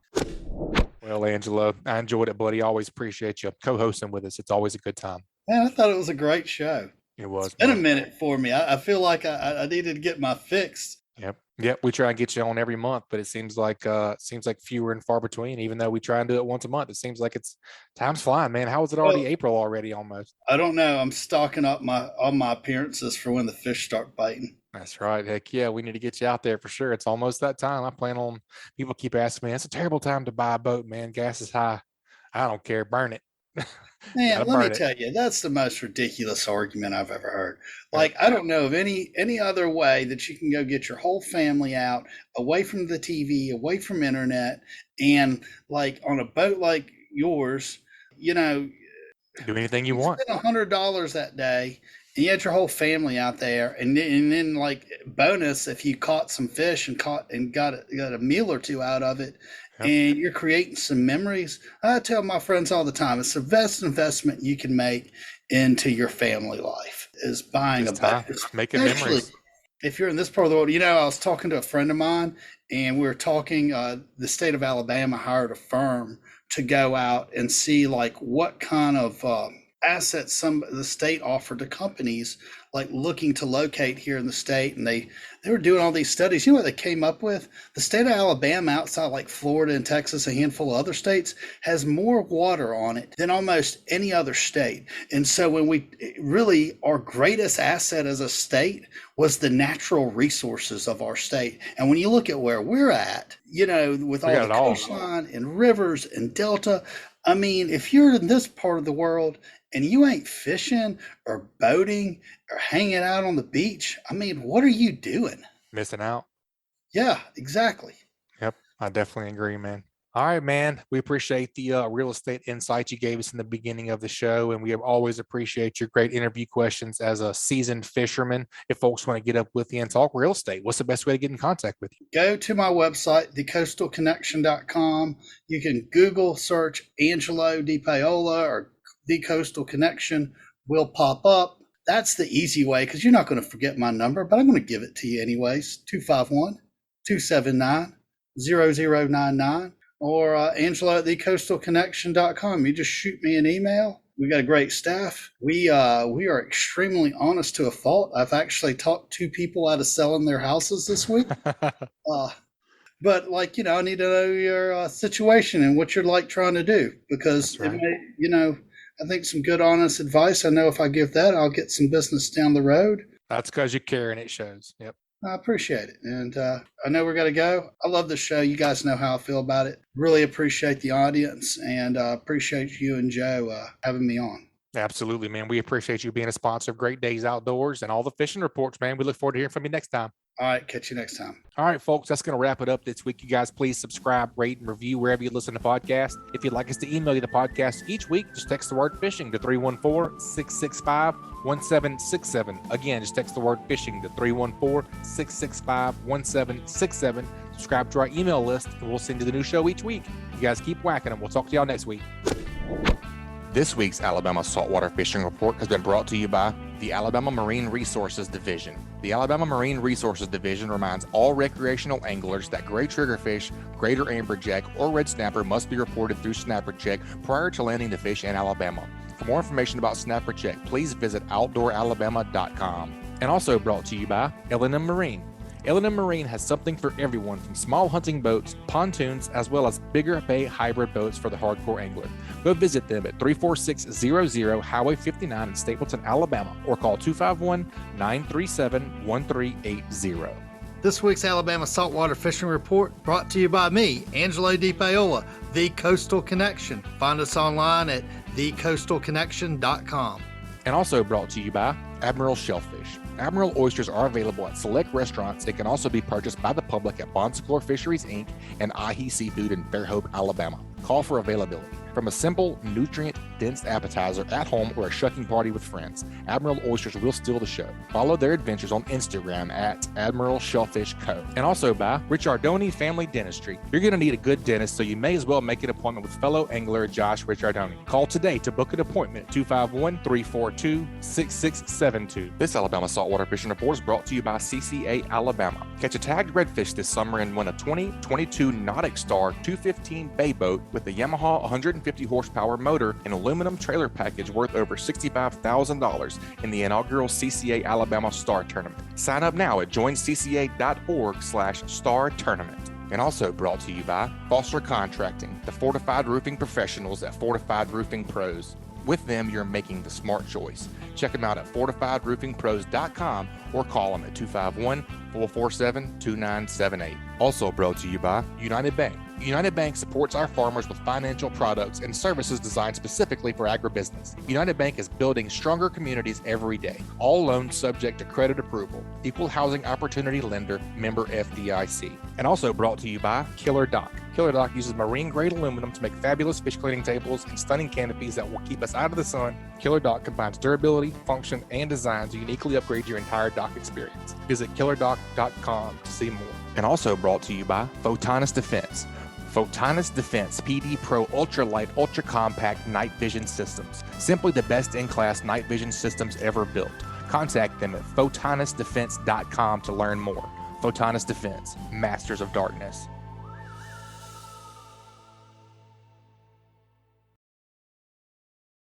Well, Angelo, I enjoyed it, buddy. Always appreciate you co-hosting with us. It's always a good time. Man, I thought it was a great show. It was. It's been a minute for me. I feel like I needed to get my fix. Yep. We try and get you on every month, but it seems like fewer and far between. Even though we try and do it once a month, it seems like time's flying, man. How is it already April already almost? I don't know. I'm stocking up all my appearances for when the fish start biting. That's right. Heck yeah, we need to get you out there for sure. It's almost that time. I plan on. People keep asking me, it's a terrible time to buy a boat, man. Gas is high. I don't care. Burn it. Man, let me tell you, that's the most ridiculous argument I've ever heard. Like, I don't know of any other way that you can go get your whole family out, away from the TV, away from internet, and like on a boat like yours, do anything you want. Spend $100 that day, and you had your whole family out there, and then like bonus if you caught some fish and got a meal or two out of it. And you're creating some memories. I tell my friends all the time, it's the best investment you can make into your family life is buying a boat. Making memories. If you're in this part of the world, I was talking to a friend of mine, and we were talking, the state of Alabama hired a firm to go out and see like what kind of assets the state offered to companies like looking to locate here in the state. And they were doing all these studies. You know what they came up with? The state of Alabama, outside like Florida and Texas, a handful of other states, has more water on it than almost any other state. And so our greatest asset as a state was the natural resources of our state. And when you look at where we're at, with all the coastline and rivers and delta, I mean, if you're in this part of the world and you ain't fishing or boating or hanging out on the beach, I mean, what are you doing? Missing out. Yeah, exactly. Yep, I definitely agree, man. All right, man. We appreciate the real estate insight you gave us in the beginning of the show, and we always appreciate your great interview questions as a seasoned fisherman. If folks want to get up with you and talk real estate, what's the best way to get in contact with you? Go to my website, thecoastalconnection.com. You can Google search Angelo DePaola or The Coastal Connection will pop up. That's the easy way because you're not going to forget my number, but I'm going to give it to you anyways, 251-279-0099. Or Angelo at thecoastalconnection.com. You just shoot me an email. We got a great staff. We are extremely honest to a fault. I've actually talked 2 people out of selling their houses this week. But I need to know your situation and what you're like trying to do because I think some good honest advice. I know if I give that, I'll get some business down the road. That's because you care and it shows. Yep. I appreciate it. And I know we're going to go. I love the show. You guys know how I feel about it. Really appreciate the audience and appreciate you and Joe having me on. Absolutely, man. We appreciate you being a sponsor of Great Days Outdoors and all the fishing reports, man. We look forward to hearing from you next time. All right. Catch you next time. All right, folks. That's going to wrap it up this week. You guys, please subscribe, rate, and review wherever you listen to podcasts. If you'd like us to email you the podcast each week, just text the word fishing to 314-665-1767. Again, just text the word fishing to 314-665-1767. Subscribe to our email list, and we'll send you the new show each week. You guys keep whacking them. We'll talk to y'all next week. This week's Alabama Saltwater Fishing Report has been brought to you by the Alabama Marine Resources Division. The Alabama Marine Resources Division reminds all recreational anglers that gray triggerfish, greater amberjack, or red snapper must be reported through Snapper Check prior to landing the fish in Alabama. For more information about Snapper Check, please visit outdooralabama.com. And also brought to you by L&amp Marine. L&amp Marine has something for everyone from small hunting boats, pontoons, as well as bigger bay hybrid boats for the hardcore angler. Go visit them at 34600 Highway 59 in Stapleton, Alabama, or call 251-937-1380. This week's Alabama Saltwater Fishing Report brought to you by me, Angelo DePaola, The Coastal Connection. Find us online at thecoastalconnection.com. And also brought to you by Admiral Shellfish. Admiral oysters are available at select restaurants. They can also be purchased by the public at Bon Secours Fisheries, Inc. and Ahi Seafood in Fairhope, Alabama. Call for availability. From a simple, nutrient-dense appetizer at home or a shucking party with friends, Admiral Oysters will steal the show. Follow their adventures on Instagram at Admiral Shellfish Co. And also by Richardoni Family Dentistry. You're going to need a good dentist, so you may as well make an appointment with fellow angler Josh Richardoni. Call today to book an appointment at 251-342-6672. This Alabama Saltwater Fishing Report is brought to you by CCA Alabama. Catch a tagged redfish this summer and win a 2022 Nautic Star 215 bay boat with a Yamaha 150 horsepower motor and aluminum trailer package worth over $65,000 in the inaugural CCA Alabama Star Tournament. Sign up now at joincca.org/star tournament. And also brought to you by Foster Contracting, the fortified roofing professionals at Fortified Roofing Pros. With them, you're making the smart choice. Check them out at fortifiedroofingpros.com or call them at 251-447-2978. Also brought to you by United Bank. United Bank supports our farmers with financial products and services designed specifically for agribusiness. United Bank is building stronger communities every day. All loans subject to credit approval. Equal housing opportunity lender, member FDIC. And also brought to you by KillerDock. KillerDock uses marine-grade aluminum to make fabulous fish cleaning tables and stunning canopies that will keep us out of the sun. KillerDock combines durability, function, and design to uniquely upgrade your entire dock experience. Visit killerdock.com to see more. And also brought to you by Photonis Defense. Photonis Defense PD Pro Ultralight Ultra Compact Night Vision Systems. Simply the best in class night vision systems ever built. Contact them at photonisdefense.com to learn more. Photonis Defense, Masters of Darkness.